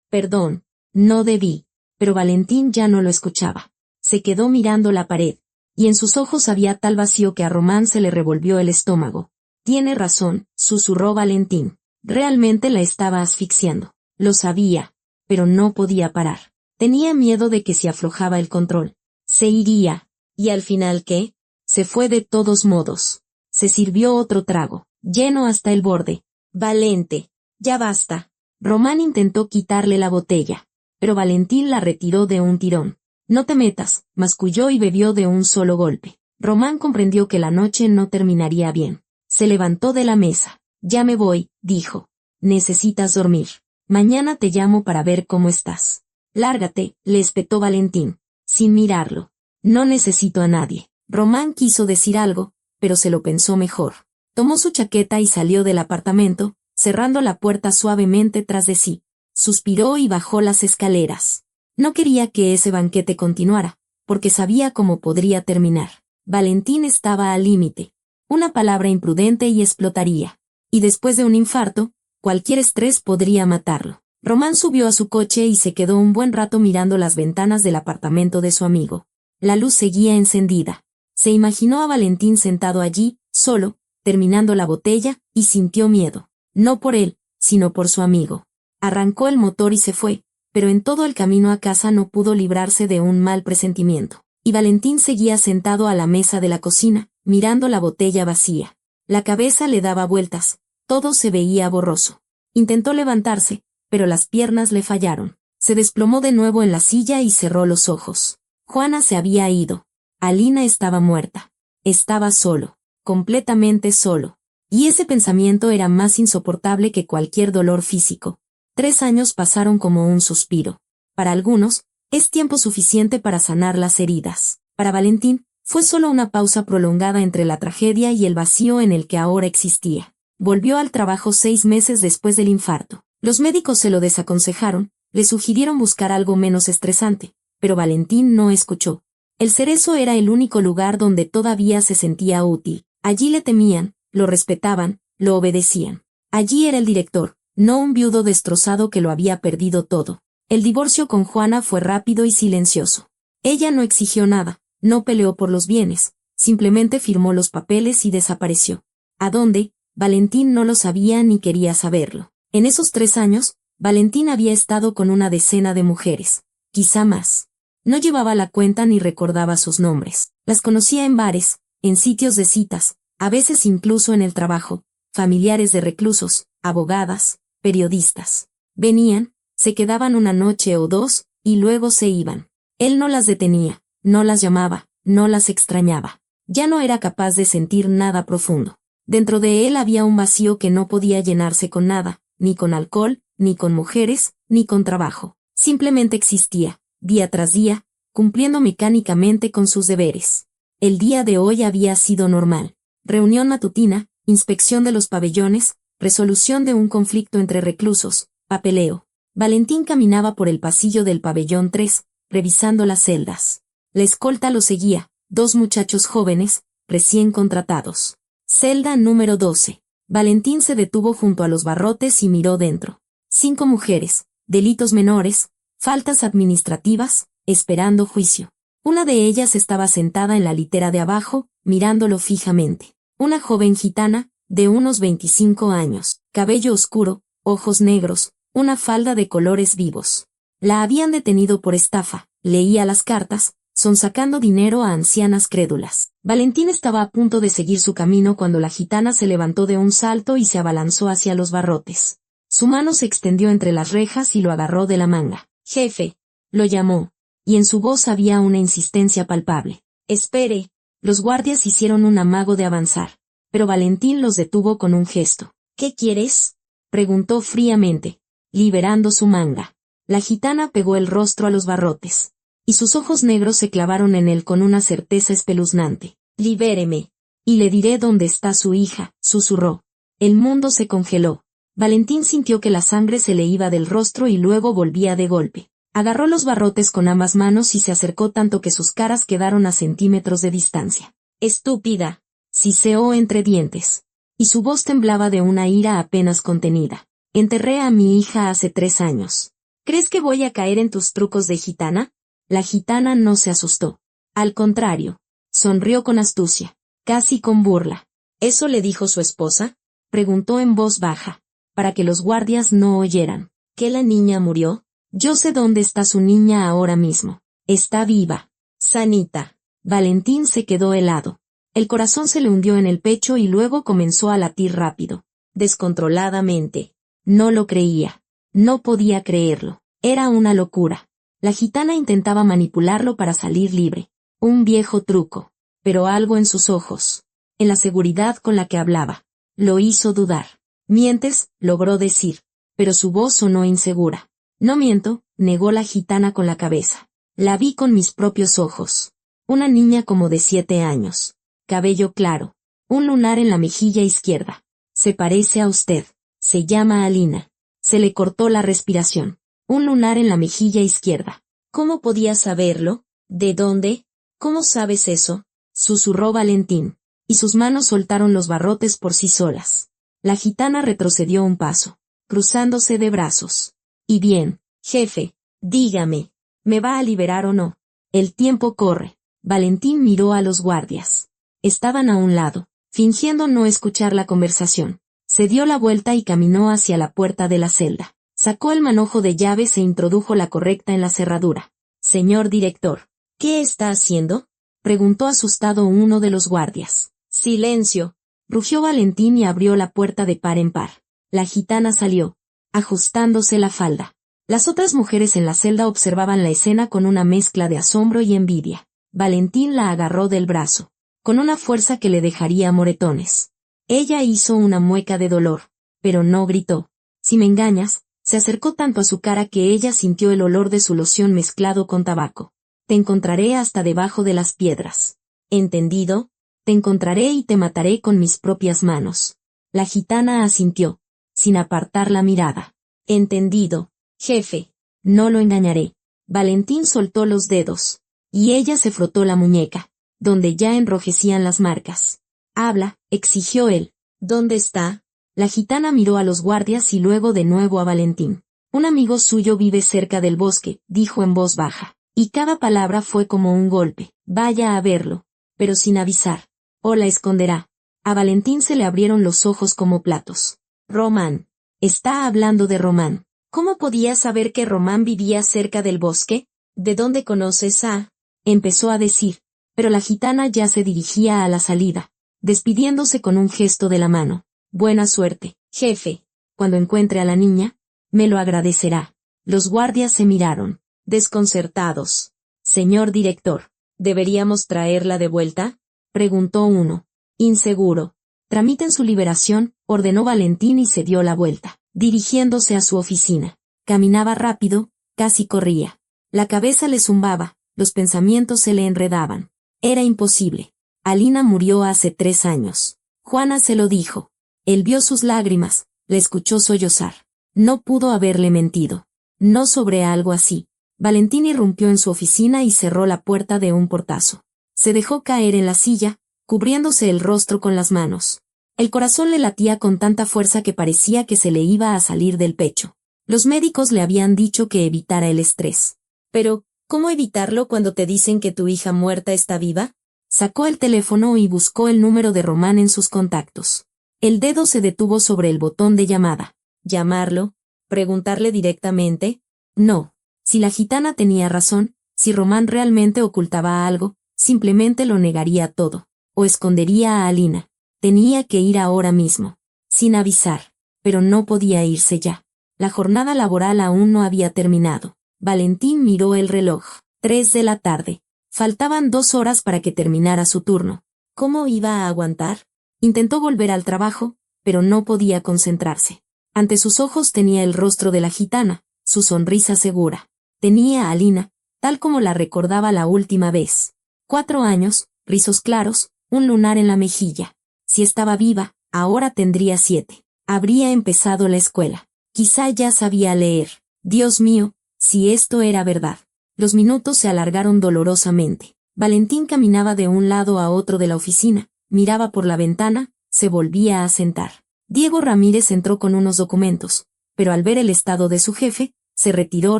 perdón, no debí. Pero Valentín ya no lo escuchaba. Se quedó mirando la pared, y en sus ojos había tal vacío que a Román se le revolvió el estómago. Tiene razón, susurró Valentín. Realmente la estaba asfixiando. Lo sabía, pero no podía parar. Tenía miedo de que si aflojaba el control, se iría. ¿Y al final qué? Se fue de todos modos. Se sirvió otro trago, lleno hasta el borde. Valente, ya basta. Román intentó quitarle la botella, pero Valentín la retiró de un tirón. No te metas, masculló y bebió de un solo golpe. Román comprendió que la noche no terminaría bien. Se levantó de la mesa. Ya me voy, dijo. Necesitas dormir. Mañana te llamo para ver cómo estás. Lárgate, le espetó Valentín, sin mirarlo. No necesito a nadie. Román quiso decir algo, pero se lo pensó mejor. Tomó su chaqueta y salió del apartamento, cerrando la puerta suavemente tras de sí. Suspiró y bajó las escaleras. No quería que ese banquete continuara, porque sabía cómo podría terminar. Valentín estaba al límite. Una palabra imprudente y explotaría. Y después de un infarto, cualquier estrés podría matarlo. Román subió a su coche y se quedó un buen rato mirando las ventanas del apartamento de su amigo. La luz seguía encendida. Se imaginó a Valentín sentado allí, solo, terminando la botella, y sintió miedo. No por él, sino por su amigo. Arrancó el motor y se fue, pero en todo el camino a casa no pudo librarse de un mal presentimiento. Y Valentín seguía sentado a la mesa de la cocina, mirando la botella vacía. La cabeza le daba vueltas, todo se veía borroso. Intentó levantarse, pero las piernas le fallaron. Se desplomó de nuevo en la silla y cerró los ojos. Juana se había ido. Alina estaba muerta. Estaba solo, completamente solo. Y ese pensamiento era más insoportable que cualquier dolor físico. 3 años pasaron como un suspiro. Para algunos, es tiempo suficiente para sanar las heridas. Para Valentín, fue solo una pausa prolongada entre la tragedia y el vacío en el que ahora existía. Volvió al trabajo 6 meses después del infarto. Los médicos se lo desaconsejaron, le sugirieron buscar algo menos estresante, pero Valentín no escuchó. El Cerezo era el único lugar donde todavía se sentía útil. Allí le temían, lo respetaban, lo obedecían. Allí era el director, no un viudo destrozado que lo había perdido todo. El divorcio con Juana fue rápido y silencioso. Ella no exigió nada, no peleó por los bienes, simplemente firmó los papeles y desapareció. ¿A dónde? Valentín no lo sabía ni quería saberlo. En esos 3 años, Valentín había estado con una decena de mujeres, quizá más. No llevaba la cuenta ni recordaba sus nombres. Las conocía en bares, en sitios de citas, a veces incluso en el trabajo, familiares de reclusos, abogadas, periodistas. Venían, se quedaban una noche o 2, y luego se iban. Él no las detenía, no las llamaba, no las extrañaba. Ya no era capaz de sentir nada profundo. Dentro de él había un vacío que no podía llenarse con nada, ni con alcohol, ni con mujeres, ni con trabajo. Simplemente existía, día tras día, cumpliendo mecánicamente con sus deberes. El día de hoy había sido normal. Reunión matutina, inspección de los pabellones, resolución de un conflicto entre reclusos, papeleo. Valentín caminaba por el pasillo del pabellón 3, revisando las celdas. La escolta lo seguía, 2 muchachos jóvenes, recién contratados. Celda número 12. Valentín se detuvo junto a los barrotes y miró dentro. 5 mujeres, delitos menores, faltas administrativas, esperando juicio. Una de ellas estaba sentada en la litera de abajo, mirándolo fijamente. Una joven gitana, de unos 25 años, cabello oscuro, ojos negros, una falda de colores vivos. La habían detenido por estafa, leía las cartas, sonsacando dinero a ancianas crédulas. Valentín estaba a punto de seguir su camino cuando la gitana se levantó de un salto y se abalanzó hacia los barrotes. Su mano se extendió entre las rejas y lo agarró de la manga. «Jefe», lo llamó, y en su voz había una insistencia palpable. «Espere». Los guardias hicieron un amago de avanzar, pero Valentín los detuvo con un gesto. «¿Qué quieres?», preguntó fríamente, liberando su manga. La gitana pegó el rostro a los barrotes, y sus ojos negros se clavaron en él con una certeza espeluznante. «Libéreme, y le diré dónde está su hija», susurró. El mundo se congeló. Valentín sintió que la sangre se le iba del rostro y luego volvía de golpe. Agarró los barrotes con ambas manos y se acercó tanto que sus caras quedaron a centímetros de distancia. «Estúpida», siseó entre dientes. Y su voz temblaba de una ira apenas contenida. «Enterré a mi hija hace 3 años. ¿Crees que voy a caer en tus trucos de gitana?». La gitana no se asustó. Al contrario, sonrió con astucia, casi con burla. «¿Eso le dijo su esposa?», preguntó en voz baja, para que los guardias no oyeran. «¿Que la niña murió?». «Yo sé dónde está su niña ahora mismo. Está viva. Sanita». Valentín se quedó helado. El corazón se le hundió en el pecho y luego comenzó a latir rápido, descontroladamente. No lo creía. No podía creerlo. Era una locura. La gitana intentaba manipularlo para salir libre. Un viejo truco. Pero algo en sus ojos, en la seguridad con la que hablaba, lo hizo dudar. «Mientes», logró decir. pero su voz sonó insegura. No miento, negó la gitana con la cabeza. La vi con mis propios ojos. Una niña como de 7 años. Cabello claro. Un lunar en la mejilla izquierda. Se parece a usted. Se llama Alina. Se le cortó la respiración. Un lunar en la mejilla izquierda. ¿Cómo podías saberlo? ¿De dónde? ¿Cómo sabes eso? Susurró Valentín. Y sus manos soltaron los barrotes por sí solas. La gitana retrocedió un paso, cruzándose de brazos. Y bien, jefe, dígame, ¿me va a liberar o no? El tiempo corre. Valentín miró a los guardias. Estaban a un lado, fingiendo no escuchar la conversación. Se dio la vuelta y caminó hacia la puerta de la celda. Sacó el manojo de llaves e introdujo la correcta en la cerradura. Señor director, ¿qué está haciendo? Preguntó asustado uno de los guardias. Silencio. Rugió Valentín y abrió la puerta de par en par. La gitana salió, ajustándose la falda. Las otras mujeres en la celda observaban la escena con una mezcla de asombro y envidia. Valentín la agarró del brazo, con una fuerza que le dejaría moretones. Ella hizo una mueca de dolor, pero no gritó. Si me engañas, se acercó tanto a su cara que ella sintió el olor de su loción mezclado con tabaco. Te encontraré hasta debajo de las piedras. ¿Entendido? Te encontraré y te mataré con mis propias manos. La gitana asintió, sin apartar la mirada. Entendido, jefe. No lo engañaré. Valentín soltó los dedos, y ella se frotó la muñeca, donde ya enrojecían las marcas. Habla, exigió él. ¿Dónde está? La gitana miró a los guardias y luego de nuevo a Valentín. Un amigo suyo vive cerca del bosque, dijo en voz baja, y cada palabra fue como un golpe. Vaya a verlo, pero sin avisar. O la esconderá. A Valentín se le abrieron los ojos como platos. Román. Está hablando de Román. ¿Cómo podía saber que Román vivía cerca del bosque? ¿De dónde conoces a? Empezó a decir, pero la gitana ya se dirigía a la salida, despidiéndose con un gesto de la mano. Buena suerte, jefe. Cuando encuentre a la niña, me lo agradecerá. Los guardias se miraron, desconcertados. Señor director, ¿deberíamos traerla de vuelta? Preguntó uno. Inseguro. Tramiten su liberación, ordenó Valentín y se dio la vuelta, dirigiéndose a su oficina. Caminaba rápido, casi corría. La cabeza le zumbaba, los pensamientos se le enredaban. Era imposible. Alina murió hace 3 años. Juana se lo dijo. Él vio sus lágrimas, la escuchó sollozar. No pudo haberle mentido. No sobre algo así. Valentín irrumpió en su oficina y cerró la puerta de un portazo. Se dejó caer en la silla, cubriéndose el rostro con las manos. El corazón le latía con tanta fuerza que parecía que se le iba a salir del pecho. Los médicos le habían dicho que evitara el estrés. Pero, ¿cómo evitarlo cuando te dicen que tu hija muerta está viva? Sacó el teléfono y buscó el número de Román en sus contactos. El dedo se detuvo sobre el botón de llamada. ¿Llamarlo? ¿Preguntarle directamente? No. Si la gitana tenía razón, si Román realmente ocultaba algo, simplemente lo negaría todo. O escondería a Alina. Tenía que ir ahora mismo. Sin avisar. Pero no podía irse ya. La jornada laboral aún no había terminado. Valentín miró el reloj. 3 de la tarde. Faltaban 2 horas para que terminara su turno. ¿Cómo iba a aguantar? Intentó volver al trabajo, pero no podía concentrarse. Ante sus ojos tenía el rostro de la gitana, su sonrisa segura. Tenía a Alina, tal como la recordaba la última vez. 4 años, rizos claros, un lunar en la mejilla. Si estaba viva, ahora tendría 7. Habría empezado la escuela. Quizá ya sabía leer. Dios mío, si esto era verdad. Los minutos se alargaron dolorosamente. Valentín caminaba de un lado a otro de la oficina, miraba por la ventana, se volvía a sentar. Diego Ramírez entró con unos documentos, pero al ver el estado de su jefe, se retiró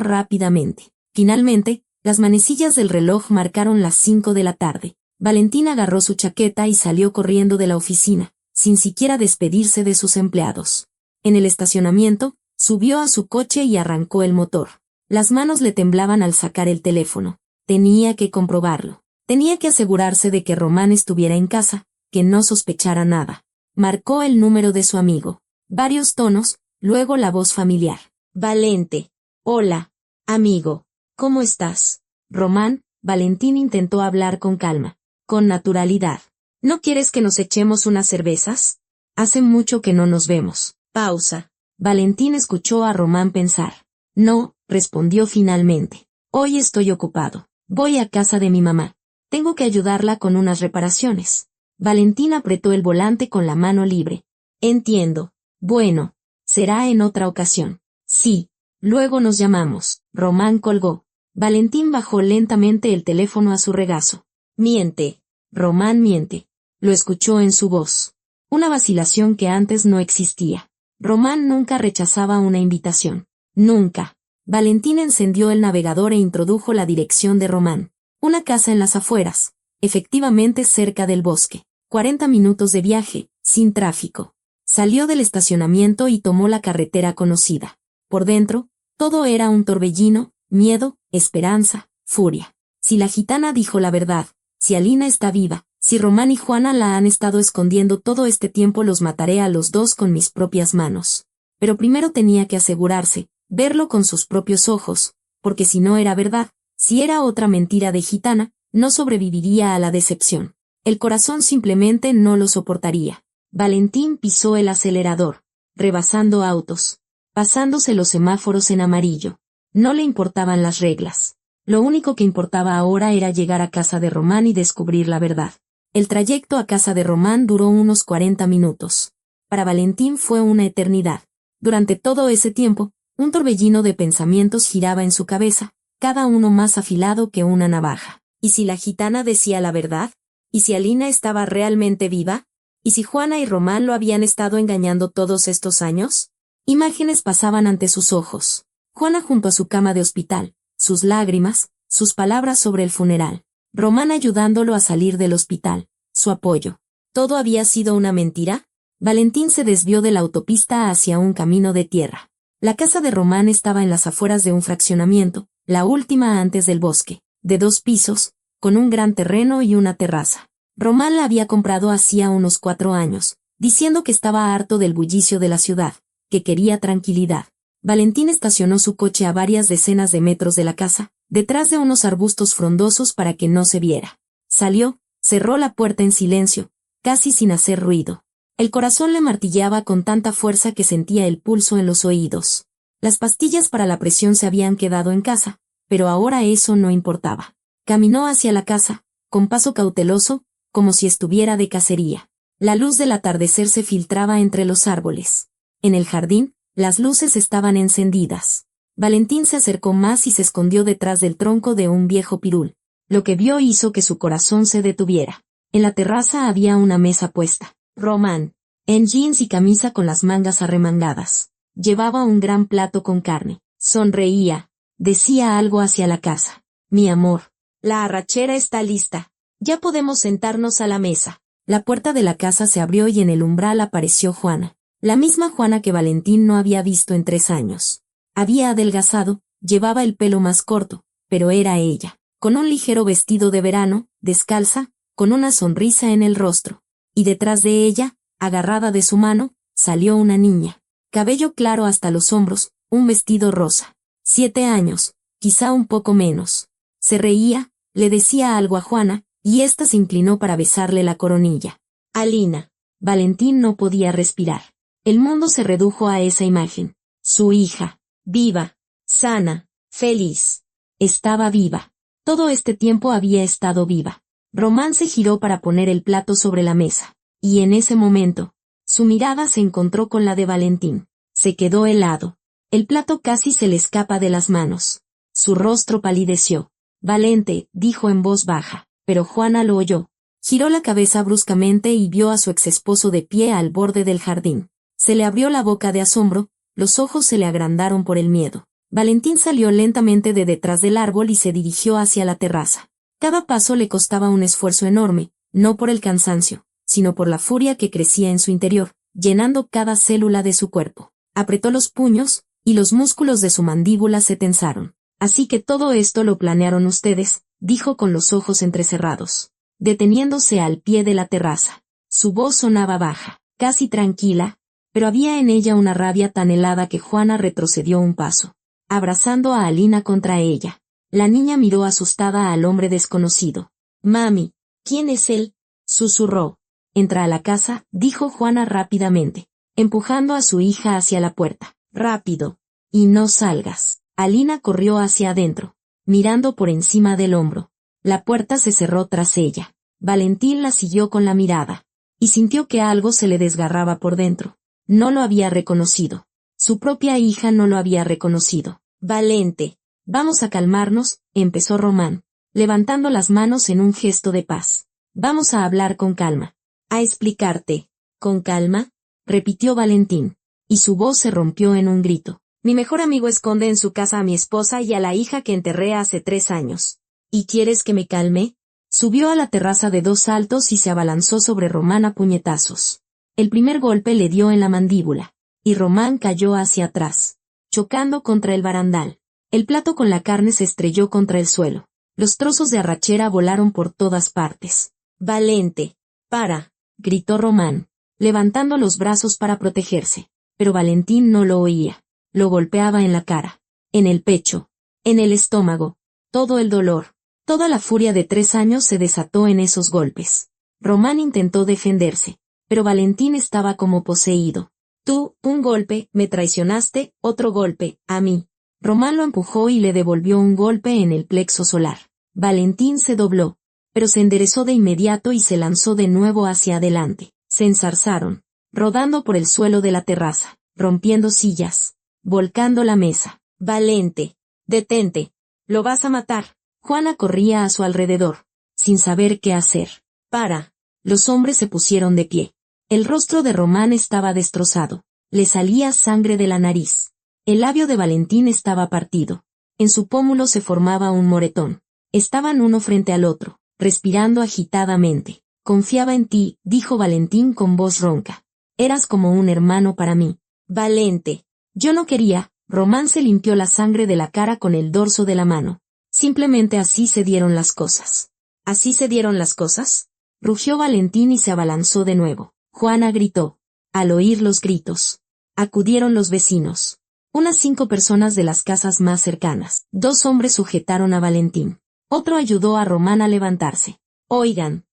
rápidamente. Finalmente, las manecillas del reloj marcaron las 5 de la tarde. Valentín agarró su chaqueta y salió corriendo de la oficina, sin siquiera despedirse de sus empleados. En el estacionamiento, subió a su coche y arrancó el motor. Las manos le temblaban al sacar el teléfono. Tenía que comprobarlo. Tenía que asegurarse de que Román estuviera en casa, que no sospechara nada. Marcó el número de su amigo. Varios tonos, luego la voz familiar. Valente. Hola, amigo. ¿Cómo estás? Román. Valentín intentó hablar con calma, con naturalidad. ¿No quieres que nos echemos unas cervezas? Hace mucho que no nos vemos. Pausa. Valentín escuchó a Román pensar. No, respondió finalmente. Hoy estoy ocupado. Voy a casa de mi mamá. Tengo que ayudarla con unas reparaciones. Valentín apretó el volante con la mano libre. Entiendo. Bueno, será en otra ocasión. Sí. Luego nos llamamos. Román colgó. Valentín bajó lentamente el teléfono a su regazo. Miente. Román miente. Lo escuchó en su voz. Una vacilación que antes no existía. Román nunca rechazaba una invitación. Nunca. Valentín encendió el navegador e introdujo la dirección de Román. Una casa en las afueras, efectivamente cerca del bosque. 40 minutos de viaje, sin tráfico. Salió del estacionamiento y tomó la carretera conocida. Por dentro, todo era un torbellino, miedo, esperanza, furia. Si la gitana dijo la verdad, si Alina está viva, si Román y Juana la han estado escondiendo todo este tiempo, los mataré a los dos con mis propias manos. Pero primero tenía que asegurarse, verlo con sus propios ojos, porque si no era verdad, si era otra mentira de gitana, no sobreviviría a la decepción. El corazón simplemente no lo soportaría. Valentín pisó el acelerador, rebasando autos, pasándose los semáforos en amarillo. No le importaban las reglas. Lo único que importaba ahora era llegar a casa de Román y descubrir la verdad. El trayecto a casa de Román duró unos 40 minutos. Para Valentín fue una eternidad. Durante todo ese tiempo, un torbellino de pensamientos giraba en su cabeza, cada uno más afilado que una navaja. ¿Y si la gitana decía la verdad? ¿Y si Alina estaba realmente viva? ¿Y si Juana y Román lo habían estado engañando todos estos años? Imágenes pasaban ante sus ojos. Juana junto a su cama de hospital, sus lágrimas, sus palabras sobre el funeral. Román ayudándolo a salir del hospital, su apoyo. ¿Todo había sido una mentira? Valentín se desvió de la autopista hacia un camino de tierra. La casa de Román estaba en las afueras de un fraccionamiento, la última antes del bosque, de 2 pisos, con un gran terreno y una terraza. Román la había comprado hacía unos 4 años, diciendo que estaba harto del bullicio de la ciudad, que quería tranquilidad. Valentín estacionó su coche a varias decenas de metros de la casa, detrás de unos arbustos frondosos para que no se viera. Salió, cerró la puerta en silencio, casi sin hacer ruido. El corazón le martilleaba con tanta fuerza que sentía el pulso en los oídos. Las pastillas para la presión se habían quedado en casa, pero ahora eso no importaba. Caminó hacia la casa, con paso cauteloso, como si estuviera de cacería. La luz del atardecer se filtraba entre los árboles. En el jardín, las luces estaban encendidas. Valentín se acercó más y se escondió detrás del tronco de un viejo pirul. Lo que vio hizo que su corazón se detuviera. En la terraza había una mesa puesta. Román, en jeans y camisa con las mangas arremangadas. Llevaba un gran plato con carne. Sonreía. Decía algo hacia la casa. Mi amor, la arrachera está lista. Ya podemos sentarnos a la mesa. La puerta de la casa se abrió y en el umbral apareció Juana. La misma Juana que Valentín no había visto en 3 años. Había adelgazado, llevaba el pelo más corto, pero era ella, con un ligero vestido de verano, descalza, con una sonrisa en el rostro. Y detrás de ella, agarrada de su mano, salió una niña. Cabello claro hasta los hombros, un vestido rosa. 7 años, quizá un poco menos. Se reía, le decía algo a Juana, y ésta se inclinó para besarle la coronilla. Alina. Valentín no podía respirar. El mundo se redujo a esa imagen. Su hija, viva, sana, feliz. Estaba viva. Todo este tiempo había estado viva. Román se giró para poner el plato sobre la mesa. Y en ese momento, su mirada se encontró con la de Valentín. Se quedó helado. El plato casi se le escapa de las manos. Su rostro palideció. Valente, dijo en voz baja, pero Juana lo oyó. Giró la cabeza bruscamente y vio a su exesposo de pie al borde del jardín. Se le abrió la boca de asombro, los ojos se le agrandaron por el miedo. Valentín salió lentamente de detrás del árbol y se dirigió hacia la terraza. Cada paso le costaba un esfuerzo enorme, no por el cansancio, sino por la furia que crecía en su interior, llenando cada célula de su cuerpo. Apretó los puños, y los músculos de su mandíbula se tensaron. Así que todo esto lo planearon ustedes, dijo con los ojos entrecerrados, deteniéndose al pie de la terraza. Su voz sonaba baja, casi tranquila, pero había en ella una rabia tan helada que Juana retrocedió un paso, abrazando a Alina contra ella. La niña miró asustada al hombre desconocido. Mami, ¿quién es él? Susurró. Entra a la casa, dijo Juana rápidamente. empujando a su hija hacia la puerta. «Rápido. Y no salgas». Alina corrió hacia adentro, mirando por encima del hombro. La puerta se cerró tras ella. Valentín la siguió con la mirada, y sintió que algo se le desgarraba por dentro. No lo había reconocido. Su propia hija no lo había reconocido. «Valente. Vamos a calmarnos», empezó Román, levantando las manos en un gesto de paz. «Vamos a hablar con calma. A explicarte». «¿Con calma?», repitió Valentín, y su voz se rompió en un grito. «Mi mejor amigo esconde en su casa a mi esposa y a la hija que enterré hace 3 años. ¿Y quieres que me calme?». Subió a la terraza de 2 saltos y se abalanzó sobre Román a puñetazos. El primer golpe le dio en la mandíbula, y Román cayó hacia atrás, chocando contra el barandal. El plato con la carne se estrelló contra el suelo. Los trozos de arrachera volaron por todas partes. «Valente, para», gritó Román, levantando los brazos para protegerse. Pero Valentín no lo oía. Lo golpeaba en la cara, en el pecho, en el estómago. Todo el dolor, toda la furia de 3 años se desató en esos golpes. Román intentó defenderse, pero Valentín estaba como poseído. «Tú, un golpe, me traicionaste, otro golpe, a mí». Román lo empujó y le devolvió un golpe en el plexo solar. Valentín se dobló, pero se enderezó de inmediato y se lanzó de nuevo hacia adelante. Se enzarzaron, rodando por el suelo de la terraza, rompiendo sillas, volcando la mesa. «Valente, detente, lo vas a matar». Juana corría a su alrededor, sin saber qué hacer. «Para». Los hombres se pusieron de pie. El rostro de Román estaba destrozado. Le salía sangre de la nariz. El labio de Valentín estaba partido. En su pómulo se formaba un moretón. Estaban uno frente al otro, respirando agitadamente. «Confiaba en ti», dijo Valentín con voz ronca. «Eras como un hermano para mí». «Valente». «Yo no quería». Román se limpió la sangre de la cara con el dorso de la mano. «Simplemente así se dieron las cosas». «¿Así se dieron las cosas?», rugió Valentín y se abalanzó de nuevo. Juana gritó. Al oír los gritos, acudieron los vecinos. Unas 5 personas de las casas más cercanas. 2 hombres sujetaron a Valentín. Otro ayudó a Román a levantarse. «Oigan,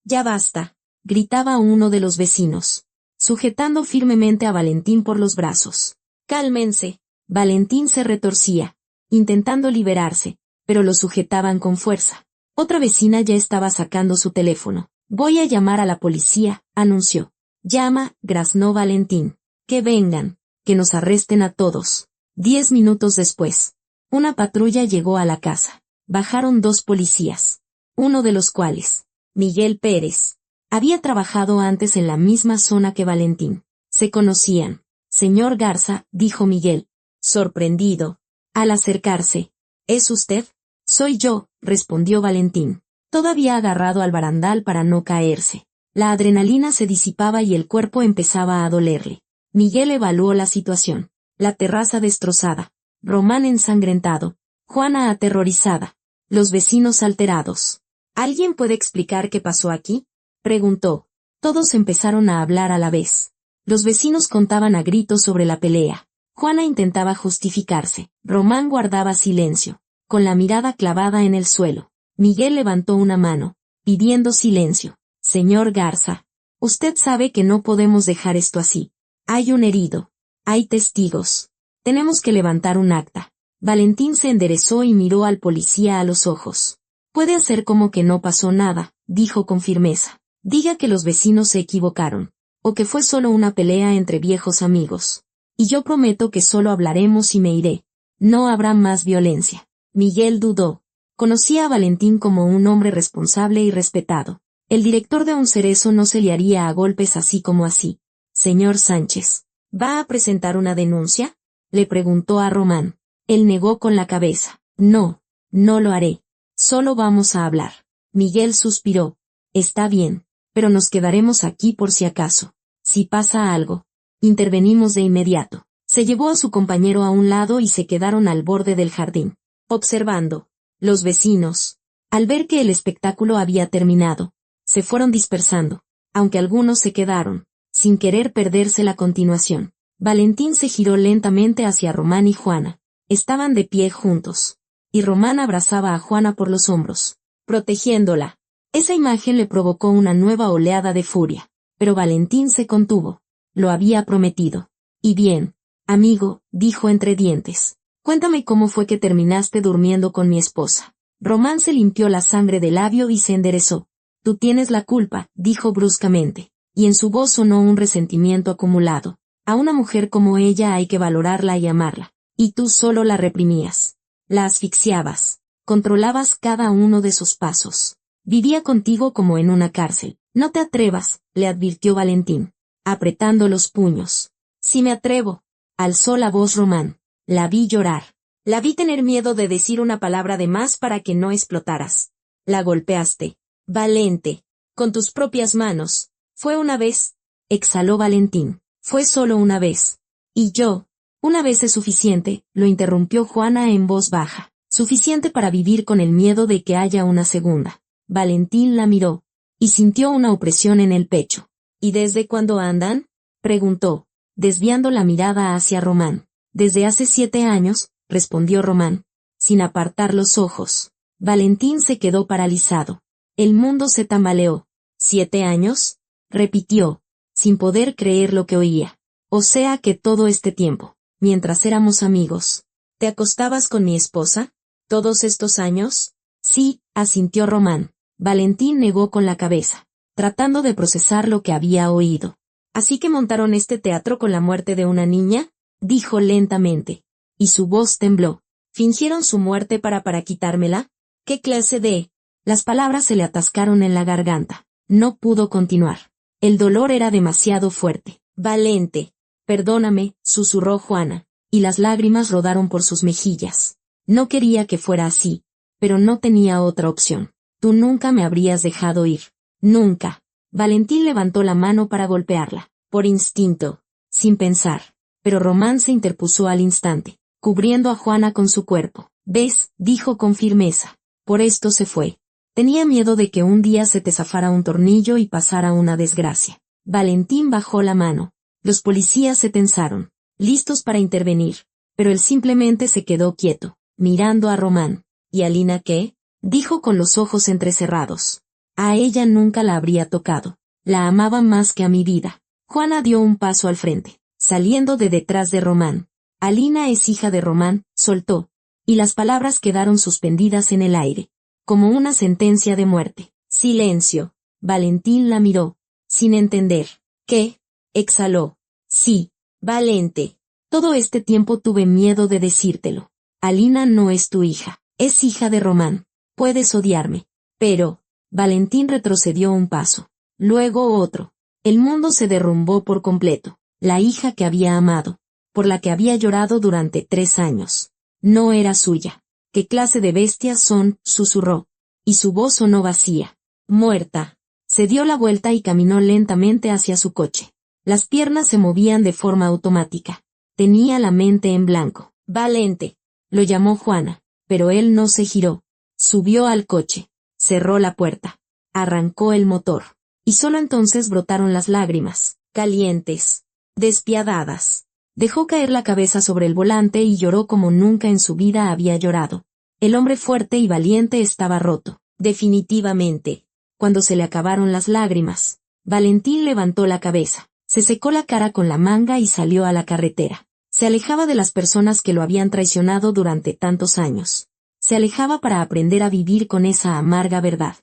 ya basta», gritaba uno de los vecinos, sujetando firmemente a Valentín por los brazos. «Cálmense». Valentín se retorcía, intentando liberarse, pero lo sujetaban con fuerza. Otra vecina ya estaba sacando su teléfono. «Voy a llamar a la policía», anunció. «Llama», graznó Valentín. «Que vengan, que nos arresten a todos». 10 minutos después, una patrulla llegó a la casa. Bajaron 2 policías, uno de los cuales, Miguel Pérez, había trabajado antes en la misma zona que Valentín. Se conocían. «Señor Garza», dijo Miguel, sorprendido, al acercarse. «¿Es usted?». «Soy yo», respondió Valentín, todavía agarrado al barandal para no caerse. La adrenalina se disipaba y el cuerpo empezaba a dolerle. Miguel evaluó la situación. La terraza destrozada, Román ensangrentado, Juana aterrorizada, los vecinos alterados. «¿Alguien puede explicar qué pasó aquí?», preguntó. Todos empezaron a hablar a la vez. Los vecinos contaban a gritos sobre la pelea. Juana intentaba justificarse. Román guardaba silencio, con la mirada clavada en el suelo. Miguel levantó una mano, pidiendo silencio. «Señor Garza, usted sabe que no podemos dejar esto así. Hay un herido. Hay testigos. Tenemos que levantar un acta». Valentín se enderezó y miró al policía a los ojos. «Puede hacer como que no pasó nada», dijo con firmeza. «Diga que los vecinos se equivocaron, o que fue solo una pelea entre viejos amigos. Y yo prometo que solo hablaremos y me iré. No habrá más violencia». Miguel dudó. Conocía a Valentín como un hombre responsable y respetado. El director de un cerezo no se liaría a golpes así como así. «Señor Sánchez, ¿va a presentar una denuncia?», le preguntó a Román. Él negó con la cabeza. «No, no lo haré. Solo vamos a hablar». Miguel suspiró. «Está bien, pero nos quedaremos aquí por si acaso. Si pasa algo, intervenimos de inmediato». Se llevó a su compañero a un lado y se quedaron al borde del jardín, observando. Los vecinos, al ver que el espectáculo había terminado, se fueron dispersando, aunque algunos se quedaron, sin querer perderse la continuación. Valentín se giró lentamente hacia Román y Juana. Estaban de pie juntos, y Román abrazaba a Juana por los hombros, protegiéndola. Esa imagen le provocó una nueva oleada de furia, pero Valentín se contuvo. lo había prometido. Y bien, amigo, dijo entre dientes. Cuéntame cómo fue que terminaste durmiendo con mi esposa. Román se limpió la sangre del labio y se enderezó. Tú tienes la culpa, dijo bruscamente, y en su voz sonó un resentimiento acumulado. A una mujer como ella hay que valorarla y amarla. Y tú solo la reprimías. La asfixiabas. Controlabas cada uno de sus pasos. Vivía contigo como en una cárcel. No te atrevas, le advirtió Valentín, apretando los puños. Si me atrevo, alzó la voz Román. La vi llorar. La vi tener miedo de decir una palabra de más para que no explotaras. La golpeaste. Valente. Con tus propias manos. Fue una vez. Exhaló Valentín. Fue solo una vez. Y yo. Una vez es suficiente, lo interrumpió Juana en voz baja. Suficiente para vivir con el miedo de que haya una segunda. Valentín la miró. Y sintió una opresión en el pecho. ¿Y desde cuándo andan? Preguntó, desviando la mirada hacia Román. Desde hace 7 años, respondió Román, sin apartar los ojos. Valentín se quedó paralizado. El mundo se tambaleó. ¿7 años? Repitió, sin poder creer lo que oía. O sea que todo este tiempo, mientras éramos amigos, ¿te acostabas con mi esposa? ¿Todos estos años? Sí, asintió Román. Valentín negó con la cabeza, tratando de procesar lo que había oído. ¿Así que montaron este teatro con la muerte de una niña? Dijo lentamente. Y su voz tembló. ¿Fingieron su muerte para quitármela? ¿Qué clase de...? Las palabras se le atascaron en la garganta. No pudo continuar. El dolor era demasiado fuerte. Valente. Perdóname, susurró Juana, y las lágrimas rodaron por sus mejillas. No quería que fuera así, pero no tenía otra opción. Tú nunca me habrías dejado ir. Nunca. Valentín levantó la mano para golpearla, por instinto, sin pensar. Pero Román se interpuso al instante, cubriendo a Juana con su cuerpo. ¿Ves?, dijo con firmeza. Por esto se fue. Tenía miedo de que un día se te zafara un tornillo y pasara una desgracia. Valentín bajó la mano. Los policías se tensaron, listos para intervenir, pero él simplemente se quedó quieto, mirando a Román. ¿Y a Lina qué? Dijo con los ojos entrecerrados. A ella nunca la habría tocado. La amaba más que a mi vida. Juana dio un paso al frente, saliendo de detrás de Román. Alina es hija de Román, soltó, y las palabras quedaron suspendidas en el aire, como una sentencia de muerte. Silencio. Valentín la miró, sin entender. ¿Qué? Exhaló. Sí, Valente. Todo este tiempo tuve miedo de decírtelo. Alina no es tu hija, es hija de Román. Puedes odiarme, pero... Valentín retrocedió un paso, luego otro. El mundo se derrumbó por completo. La hija que había amado, por la que había llorado durante 3 años, no era suya. ¿Qué clase de bestias son?, susurró, y su voz sonó vacía. Muerta. Se dio la vuelta y caminó lentamente hacia su coche. Las piernas se movían de forma automática. Tenía la mente en blanco. Valente. Lo llamó Juana, pero él no se giró. Subió al coche. Cerró la puerta. Arrancó el motor. Y solo entonces brotaron las lágrimas, calientes, despiadadas. Dejó caer la cabeza sobre el volante y lloró como nunca en su vida había llorado. El hombre fuerte y valiente estaba roto, definitivamente. Cuando se le acabaron las lágrimas, Valentín levantó la cabeza, se secó la cara con la manga y salió a la carretera. Se alejaba de las personas que lo habían traicionado durante tantos años. Se alejaba para aprender a vivir con esa amarga verdad.